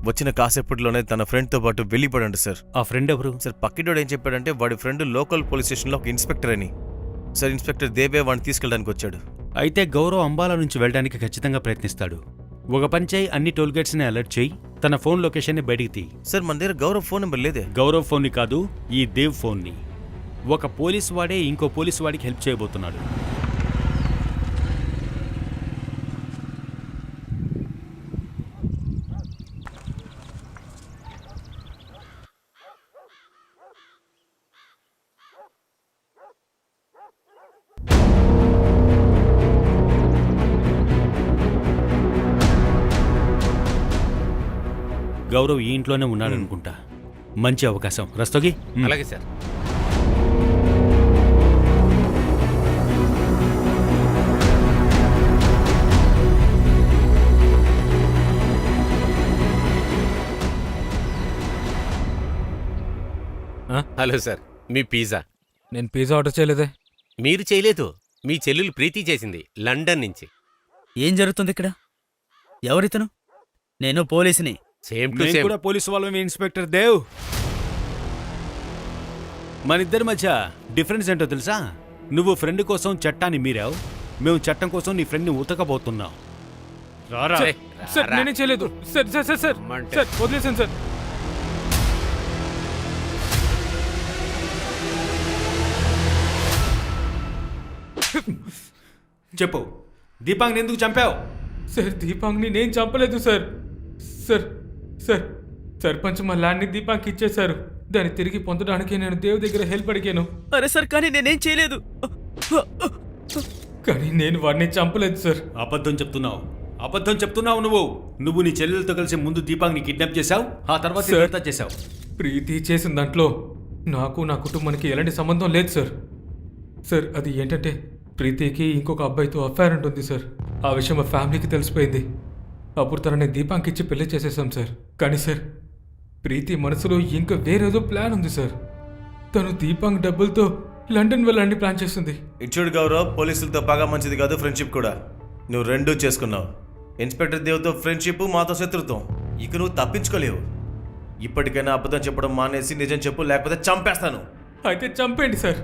వచ్చిన కాసేపట్లోనే తన ఫ్రెండ్తో పాటు వెళ్ళిపోయాడు సార్. ఆ ఫ్రెండ్ ఎవరు? సార్, పక్కింటి ఏం చెప్పాడంటే వాడి ఫ్రెండ్ లోకల్ పోలీస్ స్టేషన్లో ఒక ఇన్స్పెక్టర్ అని. సార్, ఇన్స్పెక్టర్ దేవే వాడిని తీసుకెళ్ళడానికి వచ్చాడు. అయితే గౌరవ్ అంబాలా నుంచి వెళ్ళడానికి ఖచ్చితంగా ప్రయత్నిస్తాడు. ఒక పని చేయి, అన్ని టోల్గేట్స్ని అలర్ట్ చేయి, తన ఫోన్ లొకేషన్ని బయటికి తీ. సార్, మన దగ్గర గౌరవ్ ఫోన్ నెంబర్ లేదే. గౌరవ్ ఫోన్ని కాదు, ఈ దేవ్ ఫోన్ని. ఒక పోలీస్ వాడే ఇంకో పోలీస్ వాడికి హెల్ప్ చేయబోతున్నాడు. గౌరవ్ ఈ ఇంట్లోనే ఉన్నాడనుకుంటా. మంచి అవకాశం. రస్తోగి. అలాగే సార్. హలో సార్, మీ పిజ్జా. నేను పిజ్జా ఆర్డర్ చేయలేదే. మీరు చేయలేదు, మీ చెల్లెలు ప్రీతి చేసింది, లండన్ నుంచి. ఏం జరుగుతుంది ఇక్కడ? ఎవరితను? నేను పోలీసుని. సేమ్ టు నేను సేమ్. కూడా పోలీసు వాళ్ళమే, ఇన్స్పెక్టర్ దేవ్. మన ఇద్దరి మధ్య డిఫరెన్స్ ఏంటో తెలుసా? నువ్వు ఫ్రెండ్ కోసం చట్టాన్ని మీరావు, మేము చట్టం కోసం నీ ఫ్రెండ్ని ఉతకబోతున్నాం. రారా. సార్, నేనే చేయలేదు. సార్ సార్ సార్ సార్ అమ్మంటే. సార్ వదిలేసాను సార్. చెప్పు, దీపాంగ్ని ఎందుకు చంపావు? సార్, దీపాంగ్ని నేను చంపలేదు సార్. సార్ సార్ సర్పంచ్ మా ల్యాండ్ని దీపాంగ్కి ఇచ్చేశారు. దాన్ని తిరిగి పొందడానికి నేను దేవ్ దగ్గర హెల్ప్ అడిగాను. అరే సార్, కానీ నేనేం చేయలేదు. కానీ నేను వాడిని చంపలేదు సార్. అబద్ధం చెప్తున్నావు, అబద్ధం చెప్తున్నావు. నువ్వు నీ చెల్లెలతో కలిసి ముందు దీపాంగ్ని కిడ్నాప్ చేశావు, ఆ తర్వాత సార్. ఇదంతా చేశావు. ప్రీతి చేసిన దాంట్లో నాకు నా కుటుంబానికి ఎలాంటి సంబంధం లేదు సార్. సార్, అది ఏంటంటే ప్రీతికి ఇంకొక అబ్బాయితో అఫైర్ ఉంటుంది సార్. ఆ విషయం మా ఫ్యామిలీకి తెలిసిపోయింది. అప్పుడు తనని దీపాంకి ఇచ్చి పెళ్లి చేసేసాం సార్. కానీ సార్, ప్రీతి మనసులో ఇంకా వేరేదో ప్లాన్ ఉంది సార్. తను దీపాంగ్ డబ్బులతో లండన్ వెళ్ళాలని ప్లాన్ చేస్తుంది. ఇచ్చుడు గౌరవ్, పోలీసులతో బాగా మంచిది కాదు, ఫ్రెండ్షిప్ కూడా. నువ్వు రెండూ చేసుకున్నావు. ఇన్స్పెక్టర్ దేవ్తో ఫ్రెండ్షిప్, మాతో శత్రుత్వం. ఇక నువ్వు తప్పించుకోలేవు. ఇప్పటికైనా అబద్ధం చెప్పడం మానేసి నిజం చెప్పు, లేకపోతే చంపేస్తాను. అయితే చంపేయండి సార్.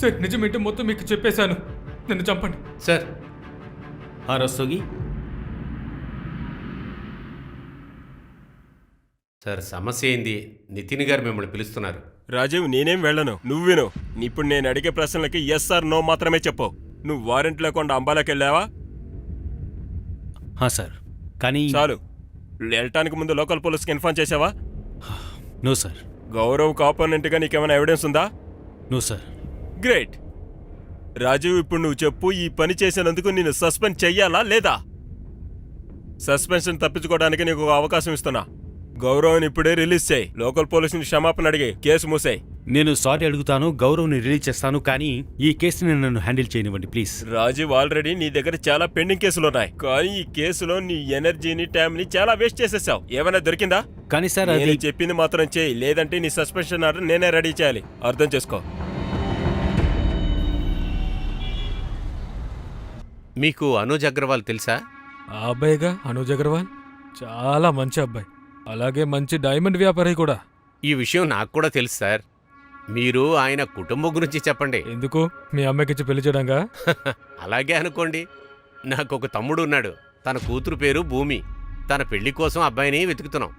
సార్, నిజమేంటో మొత్తం మీకు చెప్పేశాను. నన్ను చంపండి సార్. రస్తోగి. సార్, సమస్య ఏంది? నితిన్ గారు మిమ్మల్ని పిలుస్తున్నారు. రాజీవ్, నేనేం వెళ్ళను, నువ్వు విను. ఇప్పుడు నేను అడిగే ప్రశ్నలకి ఎస్ ఆర్ నో మాత్రమే చెప్పు. నువ్వు వారెంట్ లేకుండా అంబాలాకి వెళ్ళావా? సార్, కానీ చాలు. వెళ్ళటానికి ముందు లోకల్ పోలీస్కి ఇన్ఫార్మ్ చేసావా? No sir. గౌరవ్ కాంపోనెంట్గా నీకేమైనా ఎవిడెన్స్ ఉందా? No sir. గ్రేట్. రాజీవ్, ఇప్పుడు నువ్వు చెప్పు, ఈ పని చేసినందుకు నేను సస్పెండ్ చెయ్యాలా లేదా? సస్పెన్షన్ తప్పించుకోవడానికి నీకు ఒక అవకాశం ఇస్తున్నా. గౌరవ్ని ఇప్పుడే రిలీజ్ చేయి. లోకల్ పోలీసుని క్షమాపణ అడిగి కేసు మూసేయి. నేను సారీ అడుగుతాను, గౌరవ్ని రిలీజ్ చేస్తాను, కానీ ఈ కేసుని నన్ను హ్యాండిల్ చేయనివ్వండి ప్లీజ్. రాజీవ్, ఆల్రెడీ నీ దగ్గర చాలా పెండింగ్ కేసులున్నాయి. కానీ ఈ కేసులో నీ ఎనర్జీని, టైంని చాలా వేస్ట్ చేసేసావు. ఏమైనా దొరికిందా? కానీ సార్, నేను అది చెప్పింది మాత్రం చేయి, లేదంటే నీ సస్పెన్షన్ ఆర్డర్ నేనే రెడీ చేయాలి. అర్థం చేసుకో. మీకు అనూజ్ అగ్రవాల్ తెలుసా? ఆ అబ్బాయిగా అనుజ్ అగర్వాల్. చాలా మంచి అబ్బాయి, అలాగే మంచి డైమండ్ వ్యాపారి కూడా. ఈ విషయం నాకు కూడా తెలుసు సార్. మీరు ఆయన కుటుంబం గురించి చెప్పండి. ఎందుకు? మీ అమ్మాయికిచ్చి పెళ్లి చేయడంగా? అలాగే అనుకోండి. నాకు ఒక తమ్ముడు ఉన్నాడు. తన కూతురు పేరు భూమి. తన పెళ్లి కోసం అబ్బాయిని వెతుకుతున్నాం.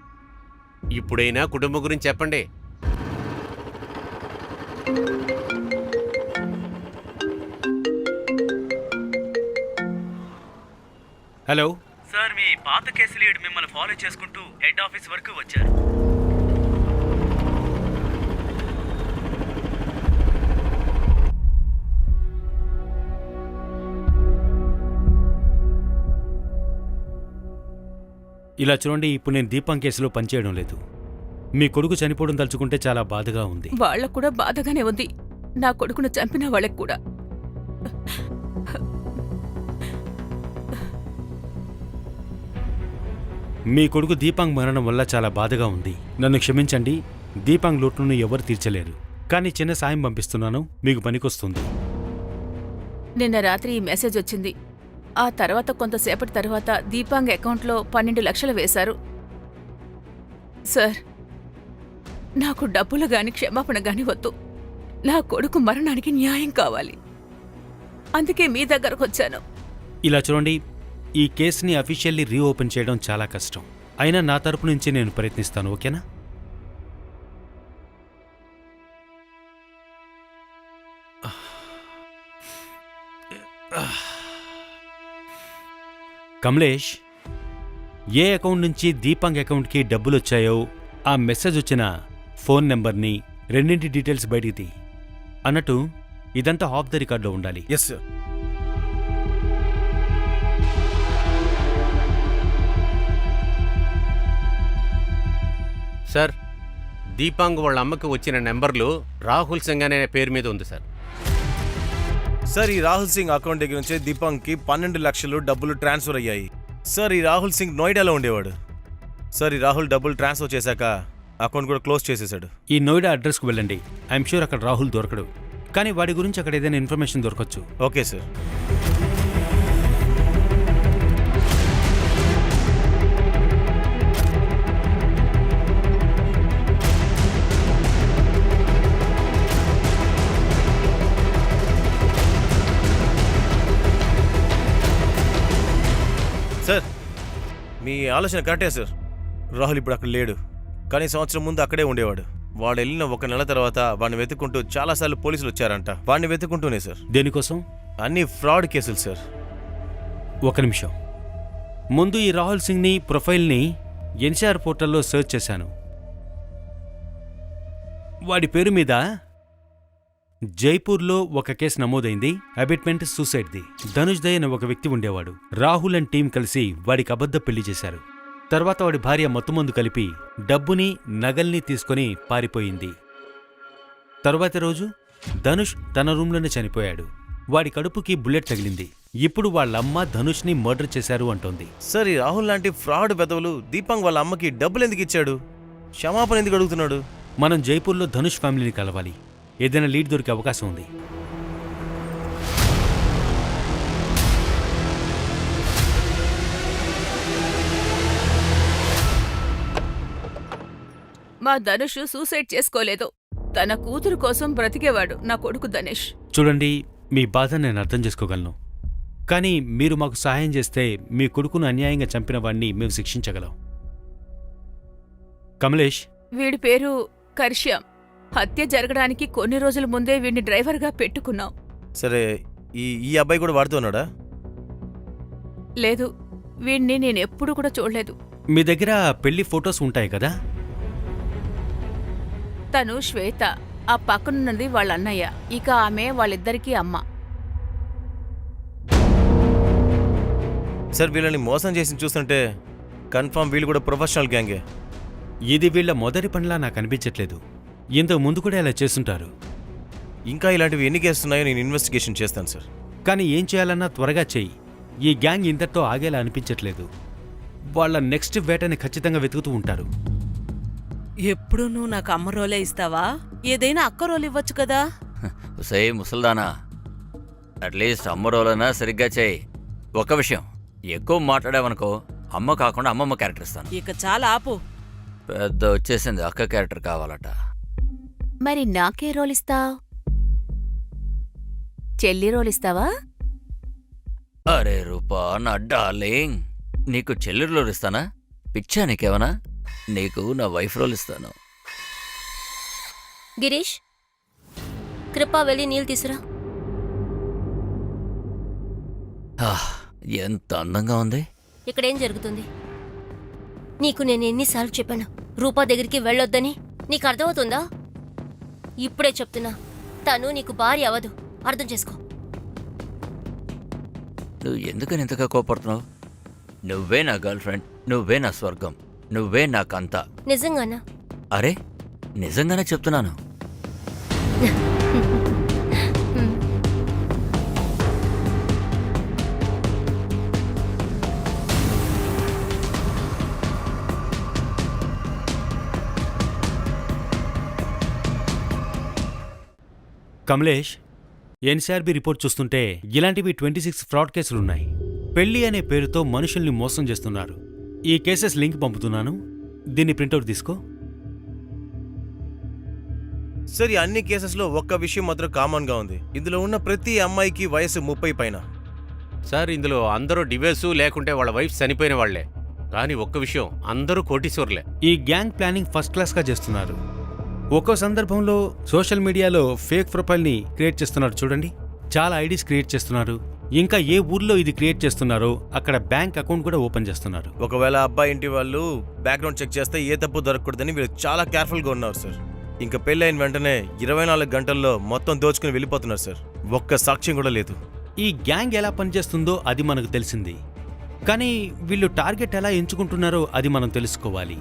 ఇప్పుడైనా కుటుంబం గురించి చెప్పండి. హలో సార్, మీ పాత కేసు లీడ్ మిమ్మల్ని ఫాలో చేసుకుంటూ హెడ్ ఆఫీస్ వరకు వచ్చారు. ఇలా చూడండి, ఇప్పుడు నేను దీపం కేసులో పనిచేయడం లేదు. మీ కొడుకు చనిపోవడం తలుచుకుంటే చాలా బాధగా ఉంది. వాళ్ళకు కూడా బాధగానే ఉంది, నా కొడుకును చంపిన వాళ్ళకి కూడా. మీ కొడుకు దీపాంగ్ మరణం వల్ల చాలా బాధగా ఉంది. నన్ను క్షమించండి, దీపాంగ్ లోటును ఎవరు తీర్చలేరు. కానీ చిన్న సాయం పంపిస్తున్నాను, మీకు పనికొస్తుంది. నిన్న రాత్రి ఈ మెసేజ్ వచ్చింది. ఆ తర్వాత కొంతసేపటి తర్వాత దీపాంగ్ అకౌంట్లో 12 లక్షలు వేశారు. సార్, నాకు డబ్బులు గాని క్షమాపణ గాని వద్దు. నా కొడుకు మరణానికి న్యాయం కావాలి. అందుకే మీ దగ్గరకు వచ్చాను. ఇలా చూడండి, ఈ కేసుని అఫీషియల్లీ రీఓపెన్ చేయడం చాలా కష్టం. అయినా నా తరపు నుంచి నేను ప్రయత్నిస్తాను, ఓకేనా? కమలేష్, ఏ అకౌంట్ నుంచి దీపాంగ్ అకౌంట్కి డబ్బులొచ్చాయో ఆ మెసేజ్ వచ్చిన ఫోన్ నెంబర్ని, రెండింటి డీటెయిల్స్ బయటికి తీ. అన్నట్టు ఇదంతా ఆఫ్ ద రికార్డులో ఉండాలి. Yes sir. సార్, దీపాంగ్ వాళ్ళ అమ్మకి వచ్చిన నెంబర్లు రాహుల్ సింగ్ అనే పేరు మీద ఉంది సార్. సార్, ఈ రాహుల్ సింగ్ అకౌంట్ దగ్గర నుంచి దీపాంగ్కి 12 లక్షలు డబ్బులు ట్రాన్స్ఫర్ అయ్యాయి. సార్, ఈ రాహుల్ సింగ్ నోయిడాలో ఉండేవాడు. సార్, ఈ రాహుల్ డబ్బులు ట్రాన్స్ఫర్ చేశాక అకౌంట్ కూడా క్లోజ్ చేసేశాడు. ఈ నోయిడా అడ్రస్కు వెళ్ళండి. ఐఎమ్ షూర్ అక్కడ రాహుల్ దొరకడు, కానీ వాడి గురించి అక్కడ ఏదైనా ఇన్ఫర్మేషన్ దొరకచ్చు. Okay sir. సార్, మీ ఆలోచన కరెక్టే సార్. రాహుల్ ఇప్పుడు అక్కడ లేడు, కానీ సంవత్సరం ముందు అక్కడే ఉండేవాడు. వాడు వెళ్ళిన 1 నెల తర్వాత వాడిని వెతుక్కుంటూ చాలాసార్లు పోలీసులు వచ్చారంట. వాడిని వెతుక్కుంటూనే సార్. దేనికోసం? అన్ని ఫ్రాడ్ కేసులు సార్. ఒక నిమిషం. ముందు ఈ రాహుల్ సింగ్ని ప్రొఫైల్ని ఎన్సీఆర్ పోర్టల్లో సెర్చ్ చేశాను. వాడి పేరు మీద జైపూర్లో ఒక కేసు నమోదైంది. అబిట్మెంట్ సూసైడ్ది. ధనుష్ దయ్ అనే ఒక వ్యక్తి ఉండేవాడు. రాహుల్ అండ్ టీం కలిసి వాడికి అబద్ధ పెళ్లి చేశారు. తర్వాత వాడి భార్య మత్తుమందు కలిపి డబ్బుని, నగల్ని తీసుకుని పారిపోయింది. తరువాతి రోజు ధనుష్ తన రూంలోనే చనిపోయాడు. వాడి కడుపుకి బుల్లెట్ తగిలింది. ఇప్పుడు వాళ్ళమ్మ ధనుష్ని మర్డర్ చేశారు అంటోంది. సార్, ఈ రాహుల్ లాంటి ఫ్రాడ్ బెదవులు దీపాంగ్ వాళ్ళ అమ్మకి డబ్బులు ఎందుకు ఇచ్చాడు? క్షమాపణ ఎందుకు అడుగుతున్నాడు? మనం జైపూర్లో ధనుష్ ఫ్యామిలీని కలవాలి. ఏదైనా లీడ్ దొరికే అవకాశం ఉంది. మా ధనుష్ సూసైడ్ చేసుకోలేదు. తన కూతురు కోసం బ్రతికేవాడు నా కొడుకు ధనుష్. చూడండి, మీ బాధ నేను అర్థం చేసుకోగలను. కానీ మీరు మాకు సహాయం చేస్తే మీ కొడుకును అన్యాయంగా చంపిన వాణ్ణి మేము శిక్షించగలం. కమలేష్, వీడి పేరు కర్ష్యాం. హత్య జరగడానికి కొన్ని రోజుల ముందే వీడిని డ్రైవర్గా పెట్టుకున్నాం. సరే, ఈ అబ్బాయి కూడా వాడుతున్నాడా? లేదు, వీణ్ణి నేనెప్పుడు కూడా చూడలేదు. మీ దగ్గర పెళ్లి ఫొటోస్ ఉంటాయి కదా? తను శ్వేత, ఆ పక్కనున్నది వాళ్ళ అన్నయ్య. ఇక ఆమె వాళ్ళిద్దరికీ అమ్మ. సార్, వీళ్ళని మోసం చేసి చూస్తుంటే కన్ఫర్మ్ వీళ్ళు కూడా ప్రొఫెషనల్ గ్యాంగే. ఇది వీళ్ళ మొదటి పనిలా నాకు అనిపించట్లేదు. ఇంతకు ముందు కూడా ఇలా చేస్తుంటారు. ఇంకా ఇలాంటివి ఎన్ని కేసున్నాయో నేను ఇన్వెస్టిగేషన్ చేస్తాను సార్. కానీ ఏం చేయాలన్నా త్వరగా చెయ్యి. ఈ గ్యాంగ్ ఇంతటితో ఆగేలా అనిపించట్లేదు. వాళ్ళ నెక్స్ట్ వేటని ఖచ్చితంగా వెతుకుతూ ఉంటారు. ఎప్పుడు నువ్వు నాకు అమ్మ రోలే ఇస్తావా? ఏదైనా అక్క రోలు ఇవ్వచ్చు కదా. ఉసే ముసల్దానా, అట్లీస్ట్ అమ్మ రోలనా సరిగ్గా చేయి. ఒక విషయం, ఎక్కువ మాట్లాడావనుకో అమ్మ కాకుండా అమ్మమ్మ క్యారెక్టర్ ఇస్తాను. ఇక చాలా ఆపు. పెద్ద వచ్చేసింది, అక్క క్యారెక్టర్ కావాలట. మరి నాకే రోలిస్తావ్? చెల్లి రోలిస్తావా? అరే రూపా, నా డార్లింగ్, నీకు చెల్లి రోల్ ఇస్తానా? పిచ్చా నీకేమన్నా? నీకు నా వైఫ్ రోల్ ఇస్తాను. గిరీష్, కృపా వెళ్ళి నీళ్ళు తీసురా. ఎంత అందంగా ఉంది. ఇక్కడేం జరుగుతుంది? నీకు నేను ఎన్నిసార్లు చెప్పాను రూపా దగ్గరికి వెళ్ళొద్దని? నీకు అర్థమవుతుందా? ఇప్పుడే చెప్తున్నా, తను నీకు భార్య అవ్వదు. అర్థం చేసుకో. నువ్వు ఎందుకని ఇంతగా కోపడుతున్నావు? నువ్వే నా గర్ల్ ఫ్రెండ్, నువ్వే నా స్వర్గం, నువ్వే నాకంతా. నిజంగానా? అరే నిజంగానే చెప్తున్నాను. కమలేష్, ఎన్సీఆర్బీ రిపోర్ట్ చూస్తుంటే ఇలాంటివి 26 ఫ్రాడ్ కేసులున్నాయి. పెళ్లి అనే పేరుతో మనుషుల్ని మోసం చేస్తున్నారు. ఈ కేసెస్ లింక్ పంపుతున్నాను, దీన్ని ప్రింటౌట్ తీసుకో. సార్, ఈ అన్ని కేసెస్లో ఒక్క విషయం మాత్రం కామన్గా ఉంది. ఇందులో ఉన్న ప్రతి అమ్మాయికి వయసు 30 పైన. సార్ ఇందులో అందరూ డివోర్సు లేకుంటే వాళ్ళ వైఫ్ చనిపోయిన వాళ్లే. కానీ ఒక్క విషయం, అందరూ కోటీశ్వర్లే. ఈ గ్యాంగ్ ప్లానింగ్ ఫస్ట్ క్లాస్గా చేస్తున్నారు. ఒక్కో సందర్భంలో సోషల్ మీడియాలో ఫేక్ ప్రొఫైల్ని క్రియేట్ చేస్తున్నారు చూడండి. చాలా ఐడీస్ క్రియేట్ చేస్తున్నారు. ఇంకా ఏ ఊర్లో ఇది క్రియేట్ చేస్తున్నారో అక్కడ బ్యాంక్ అకౌంట్ కూడా ఓపెన్ చేస్తున్నారు. ఒకవేళ అబ్బాయి ఇంటి వాళ్ళు బ్యాక్గ్రౌండ్ చెక్ చేస్తే ఏ తప్పు దొరకకూడదని వీళ్ళు చాలా కేర్ఫుల్గా ఉన్నారు సార్. ఇంకా పెళ్ళైన వెంటనే 24 గంటల్లో మొత్తం దోచుకుని వెళ్ళిపోతున్నారు సార్. ఒక్క సాక్ష్యం కూడా లేదు. ఈ గ్యాంగ్ ఎలా పనిచేస్తుందో అది మనకు తెలిసింది. కానీ వీళ్ళు టార్గెట్ ఎలా ఎంచుకుంటున్నారో అది మనం తెలుసుకోవాలి.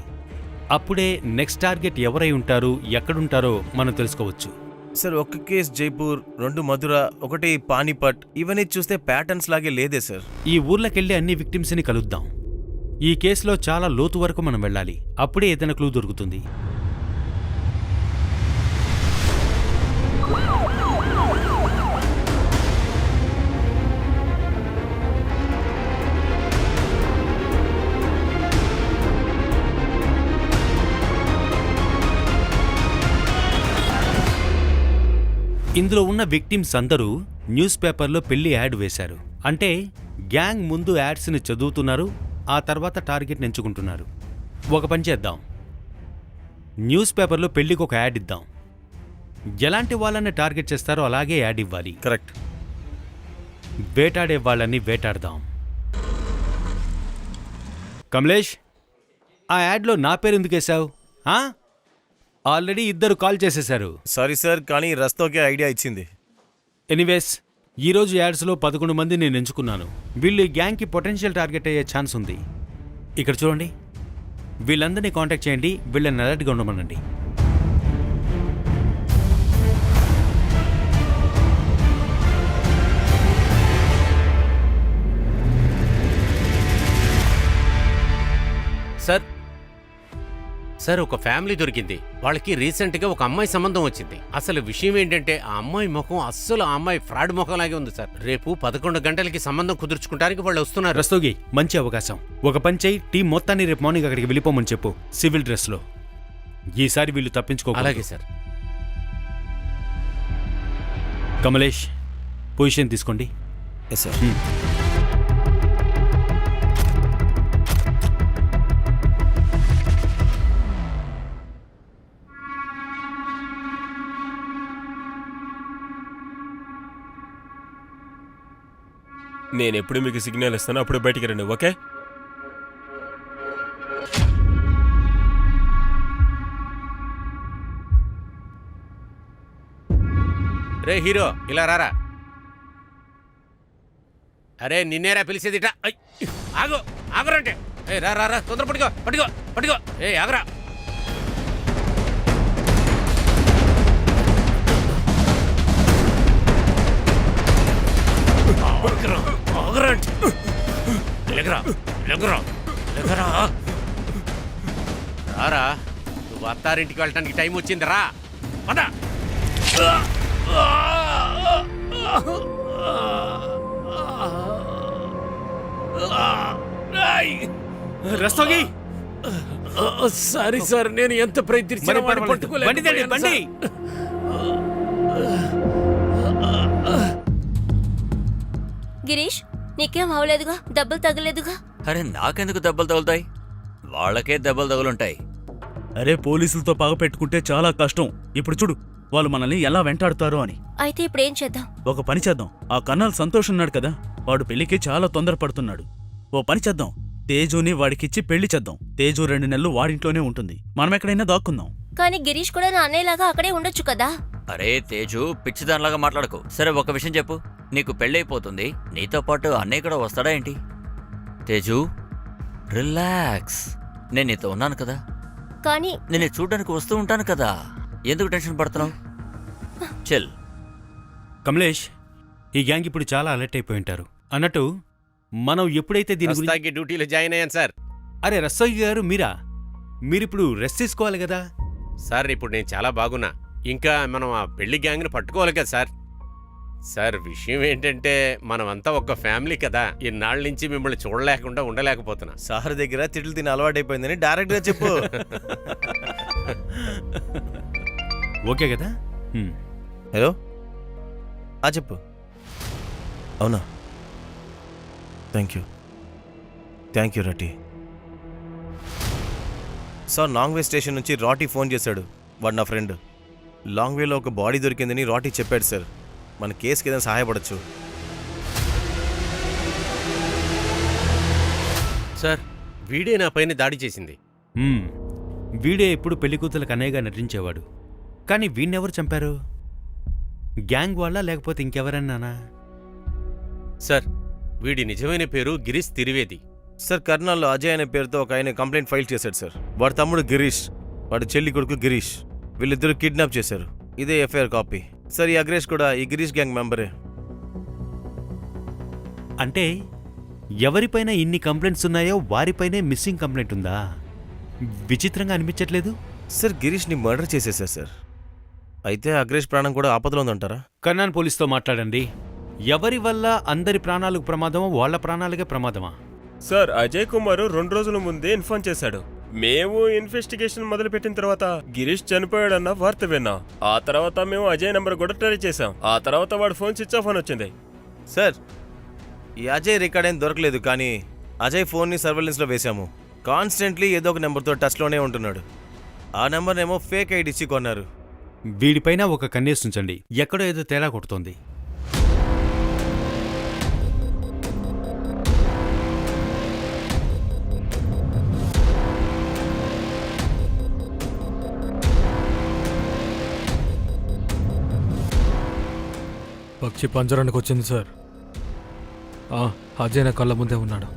అప్పుడే నెక్స్ట్ టార్గెట్ ఎవరై ఉంటారు, ఎక్కడుంటారో మనం తెలుసుకోవచ్చు. సార్, ఒక్క కేసు జైపూర్, 2 మధుర, 1 పానీపట్, ఇవన్నీ చూస్తే ప్యాటర్న్స్ లాగే లేదే సార్. ఈ ఊర్లకెళ్ళి అన్ని విక్టిమ్స్ని కలుద్దాం. ఈ కేసులో చాలా లోతు వరకు మనం వెళ్ళాలి. అప్పుడే ఏదైనా క్లూ దొరుకుతుంది. ఇందులో ఉన్న విక్టిమ్స్ అందరూ న్యూస్ పేపర్లో పెళ్లి యాడ్ వేశారు. అంటే గ్యాంగ్ ముందు యాడ్స్ని చదువుతున్నారు, ఆ తర్వాత టార్గెట్ని ఎంచుకుంటున్నారు. ఒక పని చేద్దాం, న్యూస్ పేపర్లో పెళ్లికి ఒక యాడ్ ఇద్దాం. ఎలాంటి వాళ్ళని టార్గెట్ చేస్తారో అలాగే యాడ్ ఇవ్వాలి. కరెక్ట్. వేటాడే వాళ్ళని వేటాడదాం. కమలేష్, ఆ యాడ్లో నా పేరు ఎందుకు వేశావు? ఆల్రెడీ 2 కాల్ చేసేశారు. సారీ సార్, కానీ రస్తోకే ఐడియా ఇచ్చింది. ఎనీవేస్, ఈరోజు యాడ్స్లో 11 మంది నేను ఎంచుకున్నాను. వీళ్ళు ఈ గ్యాంగ్కి పొటెన్షియల్ టార్గెట్ అయ్యే ఛాన్స్ ఉంది. ఇక్కడ చూడండి, వీళ్ళందరినీ కాంటాక్ట్ చేయండి, వీళ్ళని అలర్ట్గా ఉండమనండి. సార్ ఒక ఫ్యామిలీ దొరికింది. వాళ్ళకి రీసెంట్గా ఒక అమ్మాయి సంబంధం వచ్చింది. అసలు విషయం ఏంటంటే ఆ అమ్మాయి ముఖం అస్సలు ఆ అమ్మాయి ఫ్రాడ్ ముఖంలాగే ఉంది సార్. రేపు 11 గంటలకి సంబంధం కుదుర్చుకుంటానికి వాళ్ళు వస్తున్నారు. రస్తోగి, మంచి అవకాశం. ఒక పని చేయి, టీం మొత్తాన్ని రేపు మార్నింగ్ అక్కడికి వెళ్ళిపోమని చెప్పు, సివిల్ డ్రెస్లో. ఈసారి వీళ్ళు తప్పించుకో. అలాగే సార్. కమలేష్, పొజిషన్ తీసుకోండి. Yes sir. నేనెప్పుడు మీకు సిగ్నల్ ఇస్తాను, అప్పుడు బయటికి రండి. ఓకే? రే హీరో, ఇలా రారా. అరే నిన్నేరా పిలిచేదిట. ఆగు, ఆగురంటే. ఏ రా రా రా, తొందర పట్టుకో పట్టుకో పట్టుకో. ఏ ఆగురా. రారా, నువ్వు అత్తారింటికి వెళ్ళటానికి టైం వచ్చింది. రా పద. రస్తోగి, సారీ సార్, నేను ఎంత ప్రయత్నించాను బండి. గిరీష్, నీకేం అవలేదుగా? దెబ్బలు తగలేదుగా? అరే నాకెందుకు దెబ్బలు తగులుతాయి? వాళ్ళకే దెబ్బలు తగులుంటాయి. అరే పోలీసులతో పగ పెట్టుకుంటే చాలా కష్టం. ఇప్పుడు చూడు వాళ్ళు మనల్ని ఎలా వెంటాడుతారో అని. అయితే ఇప్పుడేం చేద్దాం? ఒక పని చేద్దాం, ఆ కన్నాల్ సంతోష్ ఉన్నాడు కదా, వాడు పెళ్లికి చాలా తొందరపడుతున్నాడు. ఓ పని చేద్దాం, తేజుని వాడికిచ్చి పెళ్లి చేద్దాం. తేజు 2 నెలలు వాడింట్లోనే ఉంటుంది, మనం ఎక్కడైనా దాక్కుందాం. కానీ గిరీష్ కూడా నా అన్నయ్యలాగా అక్కడే ఉండొచ్చు కదా. అరే తేజు, పిచ్చిదానిలాగా మాట్లాడకు. సరే ఒక విషయం చెప్పు, నీకు పెళ్ళైపోతుంది, నీతో పాటు అన్నయ్య కూడా వస్తాడా ఏంటి? తేజు రిలాక్స్, నేను నీతో ఉన్నాను కదా. కానీ నేను చూడడానికి వస్తూ ఉంటాను కదా, ఎందుకు టెన్షన్ పడుతున్నావు? చెల్. కమలేష్, ఈ గ్యాంగ్ ఇప్పుడు చాలా అలర్ట్ అయిపోయి ఉంటారు. అన్నట్టు మనం ఎప్పుడైతే దీని గురించి డ్యూటీలో జాయిన్ అయ్యాను సార్. అరే రస్తోగి గారు, మీరిప్పుడు రెస్ట్ తీసుకోవాలి కదా సార్. ఇప్పుడు నేను చాలా బాగున్నా. ఇంకా మనం ఆ పెళ్లి గ్యాంగ్ని పట్టుకోవాలి కదా సార్. సార్ విషయం ఏంటంటే మనమంతా ఒక ఫ్యామిలీ కదా, ఇన్నాళ్ళ నుంచి మిమ్మల్ని చూడలేకుండా ఉండలేకపోతున్నా. సార్ దగ్గర తిట్లు తిని అలవాటైపోయిందని డైరెక్ట్గా చెప్పు. ఓకే కదా? హలో, చెప్పు. అవునా, thank you Rati. Sir, long way station నుంచి రాటి ఫోన్ చేశాడు. వాడు నా ఫ్రెండ్. లాంగ్ వేలో ఒక బాడీ దొరికిందని రాటి చెప్పాడు సార్. మన కేసుకి ఏదైనా సహాయపడచ్చు. సార్, వీడే నా పైన దాడి చేసింది. వీడే ఎప్పుడు పెళ్లికూతులకు అన్నయ్యగా నటించేవాడు. కానీ వీణ్ణెవరు చంపారు? గ్యాంగ్ వాళ్ళ లేకపోతే ఇంకెవరన్నానా? సార్, వీడి నిజమైన పేరు గిరీష్ త్రివేది. సార్, కర్నాల్లో అజయ్ అనే పేరుతో ఒక ఆయన కంప్లైంట్ ఫైల్ చేశాడు సార్. వాడి తమ్ముడు గిరీష్, వాడి చెల్లి కొడుకు గిరీష్, వీళ్ళిద్దరూ కిడ్నాప్ చేశారు. ఇదే ఎఫ్ఐఆర్ కాపీ సార్. ఈ అగ్రేష్ కూడా ఈ గిరీష్ గ్యాంగ్ మెంబరే. అంటే ఎవరిపైన ఇన్ని కంప్లైంట్స్ ఉన్నాయో వారిపైనే మిస్సింగ్ కంప్లైంట్ ఉందా? విచిత్రంగా అనిపించట్లేదు సార్. గిరీష్ని మర్డర్ చేసేసారు సార్. అయితే అగ్రేష్ ప్రాణం కూడా ఆపదలో ఉందంటారా? కర్నాన్ పోలీస్తో మాట్లాడండి. ఎవరి వల్ల అందరి ప్రాణాలకు ప్రమాదమో వాళ్ళ ప్రాణాలకే ప్రమాదమా? సార్, అజయ్ కుమార్ 2 రోజుల ముందే ఇన్ఫార్మ్ చేశాడు. మేము ఇన్వెస్టిగేషన్ మొదలుపెట్టిన తర్వాత గిరీష్ చనిపోయాడన్న వార్త విన్నాం. ఆ తర్వాత మేము అజయ్ నెంబర్ కూడా ట్రై చేశాం. ఆ తర్వాత వాడు ఫోన్ స్విచ్ ఆఫ్ అని వచ్చింది. సార్, ఈ అజయ్ రికార్డ్ ఏం దొరకలేదు, కానీ అజయ్ ఫోన్ని సర్వేలెన్స్లో వేశాము. కాన్స్టెంట్లీ ఏదో ఒక నెంబర్తో టచ్లోనే ఉంటున్నాడు. ఆ నెంబర్నేమో ఫేక్ ఐడి ఇచ్చి కొన్నారు. వీడిపైన ఒక కన్నేసి ఉంచండి. ఎక్కడో ఏదో తేడా కొడుతోంది. పక్షి పంజరానికి వచ్చింది సార్. అజయ్ నా కళ్ళ ముందే ఉన్నాడు.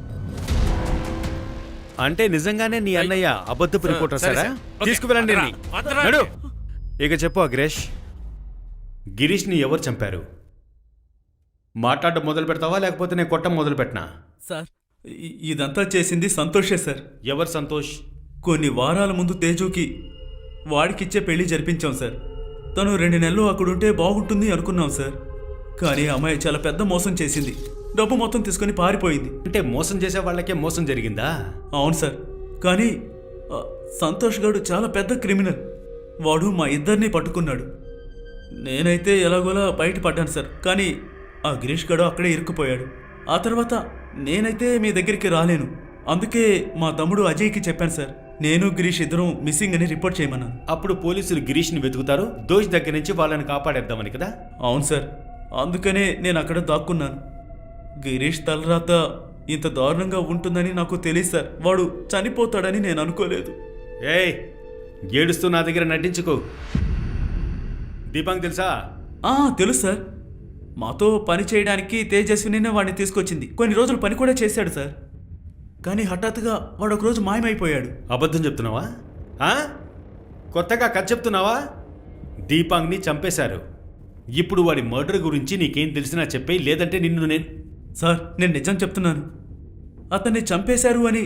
అంటే నిజంగానే నీ అన్నయ్య అబద్ధపు రిపోర్టర్ సారా? తీసుకువెళ్ళండి. ఇక చెప్పు అగ్రేష్, గిరీష్ని ఎవరు చంపారు? మాట్లాడడం మొదలు పెడతావా లేకపోతే నేను కొట్టం మొదలు పెట్టినా? సార్, ఇదంతా చేసింది సంతోషే సార్. ఎవరు సంతోష్? కొన్ని వారాల ముందు తేజుకి వాడికిచ్చే పెళ్లి జరిపించాం సార్. తను 2 నెలలు అక్కడుంటే బాగుంటుంది అనుకున్నాం సార్. కానీ అమ్మాయి చాలా పెద్ద మోసం చేసింది. డబ్బు మొత్తం తీసుకొని పారిపోయింది. అంటే మోసం చేసే వాళ్ళకే మోసం జరిగిందా? అవును సార్. కానీ సంతోష్ గారు చాలా పెద్ద క్రిమినల్. వాడు మా ఇద్దరిని పట్టుకున్నాడు. నేనైతే ఎలాగోలా బయటపడ్డాను సార్. కానీ ఆ గిరీష్ గారు అక్కడే ఇరుక్కుపోయాడు. ఆ తర్వాత నేనైతే మీ దగ్గరికి రాలేను. అందుకే మా తమ్ముడు అజయ్కి చెప్పాను సార్. నేను గిరీష్ ఇద్దరం మిస్సింగ్ అని రిపోర్ట్ చేయమన్నాను. అప్పుడు పోలీసులు గిరీష్ని వెతుకుతారు, దోషి దగ్గర నుంచి వాళ్ళని కాపాడేద్దామని కదా? అవును సార్. అందుకనే నేను అక్కడ దాక్కున్నాను. గిరీష్ తలరాత ఇంత దారుణంగా ఉంటుందని నాకు తెలియదు సార్. వాడు చనిపోతాడని నేను అనుకోలేదు. ఏయ్, ఏడుస్తూ నా దగ్గర నటించుకో. దీపాంగ్ తెలుసా? తెలుసు సార్. మాతో పని చేయడానికి తేజస్వినినే వాడిని తీసుకొచ్చింది. కొన్ని రోజులు పని కూడా చేశాడు సార్. కానీ హఠాత్తుగా వాడు ఒకరోజు మాయమైపోయాడు. అబద్ధం చెప్తున్నావా? కొత్తగా కథ చెప్తున్నావా? దీపాంగ్ని చంపేశారు. ఇప్పుడు వాడి మర్డర్ గురించి నీకేం తెలిసినా చెప్పేయి, లేదంటే నేను సార్, నేను నిజం చెప్తున్నాను. అతన్ని చంపేశారు అని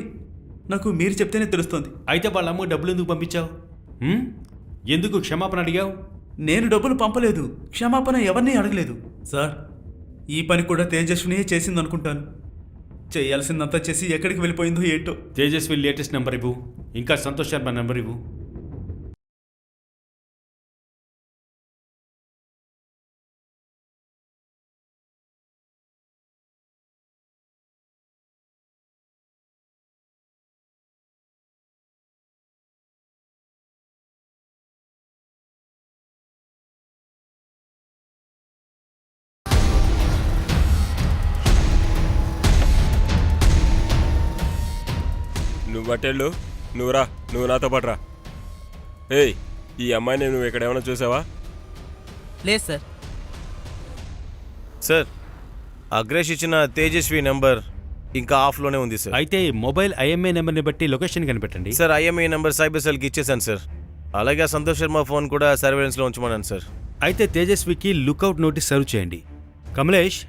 నాకు మీరు చెప్తేనే తెలుస్తుంది. అయితే వాళ్ళ అమ్మ డబ్బులు ఎందుకు పంపించావు? ఎందుకు క్షమాపణ అడిగావు? నేను డబ్బులు పంపలేదు, క్షమాపణ ఎవరిని అడగలేదు సార్. ఈ పని కూడా తేజస్వినియే చేసిందనుకుంటాను. చేయాల్సిందంతా చేసి ఎక్కడికి వెళ్ళిపోయిందో ఏంటో. తేజస్వి లేటెస్ట్ నెంబర్ ఇవ్వు, ఇంకా సంతోష్ శర్మ నెంబర్ ఇవ్వు. నువ్వు అటెళ్ళు, నువ్వు నాతో పాటు రా. ఏయ్, ఈ అమ్మాయిని నువ్వు ఇక్కడ ఏమైనా చూసావా? లేదు సార్. సార్, అగ్రేష్ ఇచ్చిన తేజస్వి నెంబర్ ఇంకా ఆఫ్లోనే ఉంది సార్. అయితే మొబైల్ ఐఎంఐ నెంబర్ని బట్టి లొకేషన్ కనిపెట్టండి. సార్, ఐఎంఐ నెంబర్ సైబర్ సెల్కి ఇచ్చేసాను సార్. అలాగే సంతోష్ శర్మ ఫోన్ కూడా సర్వేలెన్స్లో ఉంచమన్నాను సార్. అయితే తేజస్వికి లుకౌట్ నోటీస్ సర్వ్ చేయండి. కమలేష్,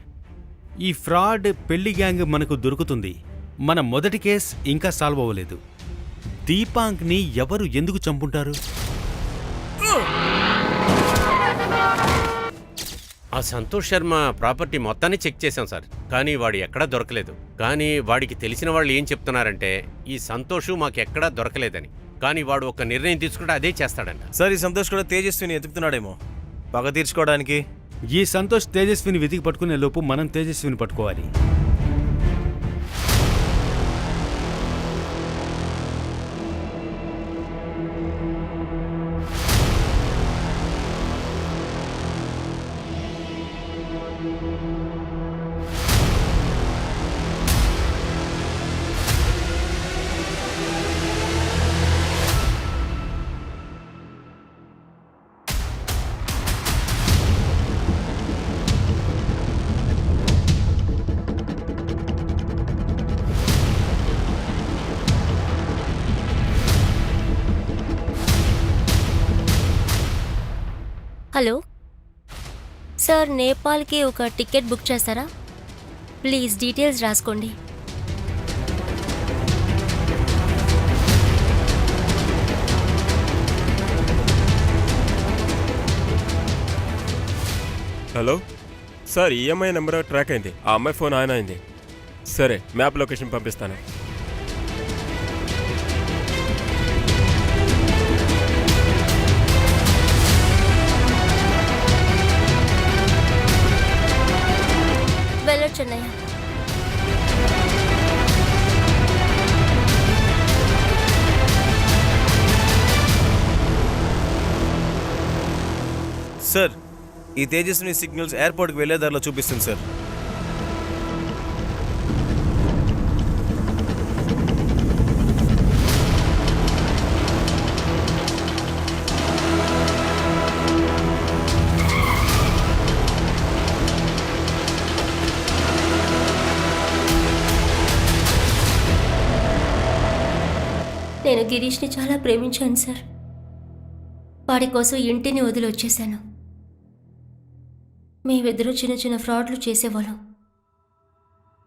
ఈ ఫ్రాడ్ పెళ్లి గ్యాంగ్ మనకు దొరుకుతుంది. మన మొదటి కేస్ ఇంకా సాల్వ్ అవ్వలేదు. దీపాంక్ని ఎవరు ఎందుకు చంపుంటారు? ఆ సంతోష్ శర్మ ప్రాపర్టీ మొత్తాన్ని చెక్ చేశాం సార్, కానీ వాడు ఎక్కడా దొరకలేదు. కానీ వాడికి తెలిసిన వాళ్ళు ఏం చెప్తున్నారంటే ఈ సంతోష్ మాకెక్కడా దొరకలేదని. కానీ వాడు ఒక నిర్ణయం తీసుకుంటే అదే చేస్తాడంట. సార్ ఈ సంతోష్ కూడా తేజస్విని ఎతుకుతున్నాడేమో పగ తీర్చుకోవడానికి. ఈ సంతోష్ తేజస్విని వెతికి పట్టుకునే లోపు మనం తేజస్విని పట్టుకోవాలి. హలో సార్, నేపాల్కి ఒక టికెట్ బుక్ చేస్తారా? ప్లీజ్ డీటెయిల్స్ రాసుకోండి. Hello sir, EMI number track అయింది. ఆ అమ్మాయి ఫోన్ ఆన్ అయింది. సరే, మ్యాప్ లొకేషన్ పంపిస్తాను. వెళ్ళొచ్చన్నయ్య. సార్ ఈ తేజస్విని సిగ్నల్స్ ఎయిర్పోర్ట్కి వెళ్ళే దారిలో చూపిస్తుంది సార్. నేను గిరీష్ని చాలా ప్రేమించాను సార్. వాడి కోసం ఇంటిని వదిలి వచ్చేశాను. మేమిద్దరూ చిన్న చిన్న ఫ్రాడ్లు చేసేవాళ్ళం.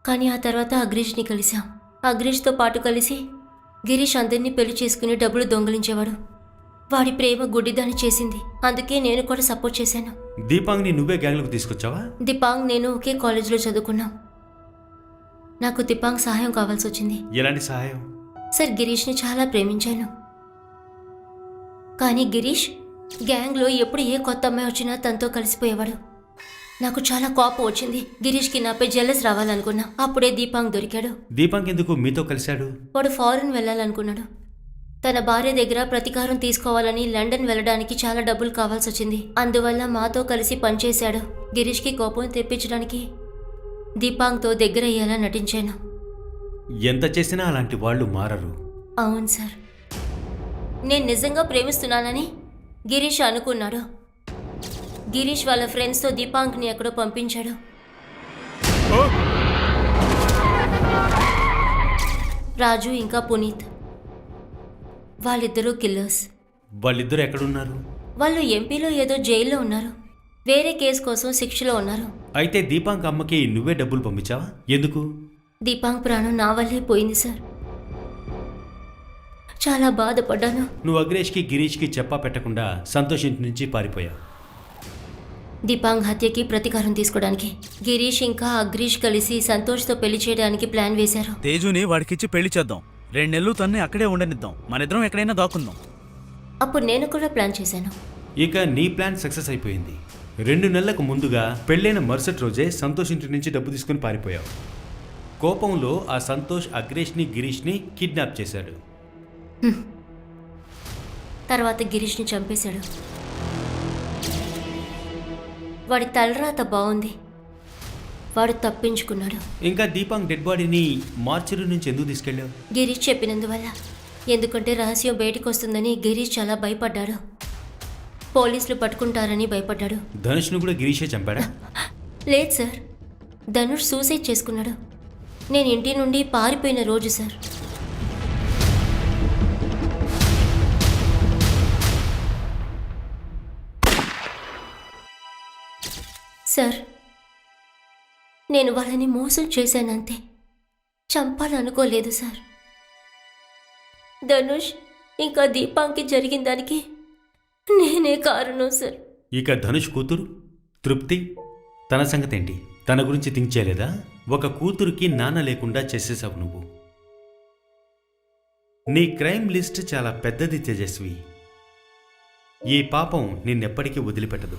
కానీ ఆ తర్వాత అగ్రీష్ని కలిసాం. అగ్రీష్తో పాటు కలిసి గిరీష్ అందరినీ పెళ్లి చేసుకుని డబ్బులు దొంగిలించేవాడు. వాడి ప్రేమ గుడ్డిదాన్ని చేసింది. అందుకే నేను కూడా సపోర్ట్ చేశాను. దీపాంగ్ని నువ్వే గ్యాంగ్లోకి తీసుకొచ్చావా? దిపాంగ్ నేను ఒకే కాలేజీలో చదువుకున్నాం. నాకు దిపాంగ్ సహాయం కావాల్సి వచ్చింది. ఎలాంటి సహాయం? సార్, గిరీష్ని చాలా ప్రేమించాను. కానీ గిరీష్ గ్యాంగ్లో ఎప్పుడు ఏ కొత్త అమ్మాయి వచ్చినా తనతో కలిసిపోయేవాడు. నాకు చాలా కోపం వచ్చింది. గిరీష్కి నాపై జెలస్ రావాలనుకున్నా. అప్పుడే దీపాంగ్ దొరికాడు. దీపాంగ్ ఎందుకు మీతో కలిశాడు? వాడు ఫారెన్ వెళ్ళాలనుకున్నాడు. తన భార్య దగ్గర ప్రతీకారం తీసుకోవాలని లండన్ వెళ్ళడానికి చాలా డబ్బులు కావాల్సి వచ్చింది. అందువల్ల మాతో కలిసి పనిచేశాడు. గిరీష్కి కోపం తెప్పించడానికి దీపాంగ్తో దగ్గర అయ్యేలా నటించాను. ఎంత చేసినా అలాంటి వాళ్ళు మారరు. అవును సార్, నేను నిజంగా ప్రేమిస్తున్నానని గిరీష్ అనుకున్నాడు. గిరీష్ వాళ్ళ ఫ్రెండ్స్తో దీపాంక్ని ఎక్కడో పంపించాడు. రాజు ఇంకా పునీత్, వాళ్ళిద్దరూ కిల్లర్స్. వాళ్ళిద్దరు ఎక్కడున్నారు? వాళ్ళు ఎంపీలో ఏదో జైల్లో ఉన్నారు. వేరే కేసు కోసం శిక్షలో ఉన్నారు. అయితే దీపాంక్ అమ్మకి నువ్వే డబ్బులు పంపించావా? ఎందుకు? దీపాంక్ ప్రాణం నా వల్లే పోయింది సార్. చాలా బాధపడ్డాను. నువ్వు అగ్రేష్కి గిరీష్కి చెప్పా పెట్టకుండా సంతోష్ ఇంటి నుంచి పారిపోయావు. దీపాంక్ హత్యకి ప్రతీకారం తీసుకోవడానికి గిరీష్ ఇంకా అగ్రీష్ కలిసి సంతోష్తో పెళ్లి చేయడానికి ప్లాన్ వేశారు. తేజుని వాడికిచ్చి పెళ్లి చేద్దాం. 2 నెలలు తన్నే అక్కడే ఉండనిద్దాం. మనిద్దరం ఎక్కడైనా దాక్కుందాం. అప్పుడు నేను కూడా ప్లాన్ చేశాను. ఇక నీ ప్లాన్ సక్సెస్ అయిపోయింది. 2 నెలలకు ముందుగా పెళ్ళైన మరుసటి రోజే సంతోష్ ఇంటి నుంచి డబ్బు తీసుకుని పారిపోయావు. కోపంలో ఆ సంతోష్ అగ్రేష్ని గిరీష్ని కిడ్నాప్ చేశాడు. తర్వాత గిరీష్ని చంపేశాడు. వాడి తలరాత బాగుంది. వాడు తప్పించుకున్నాడు. ఇంకా దీపాంక్ డెడ్ బాడీని మార్చరీ నుంచి ఎందుకు తీసుకెళ్ళావు? గిరీష్ చెప్పినందువల్ల. ఎందుకంటే రహస్యం బయటకు వస్తుందని గిరీష్ చాలా భయపడ్డాడు. పోలీసులు పట్టుకుంటారని భయపడ్డాడు. ధనుష్ను కూడా గిరీషే చంపాడా? లేదు సార్, ధనుష్ సూసైడ్ చేసుకున్నాడు. నేను ఇంటి నుండి పారిపోయిన రోజు సార్. సార్, నేను వాళ్ళని మోసం చేశానంతే, చంపాలనుకోలేదు సార్. ధనుష్ ఇంకా దీపాంకి జరిగిన దానికి నేనే కారణం సార్. ఇక ధనుష్ కూతురు తృప్తి, తన సంగతేంటి? తన గురించి థింక్ చేయలేదా? ఒక కూతురికి నాన్న లేకుండా చేసేసావు నువ్వు. నీ క్రైమ్ లిస్ట్ చాలా పెద్దది తేజస్వి. ఈ పాపం నిన్నెప్పటికీ వదిలిపెట్టదు.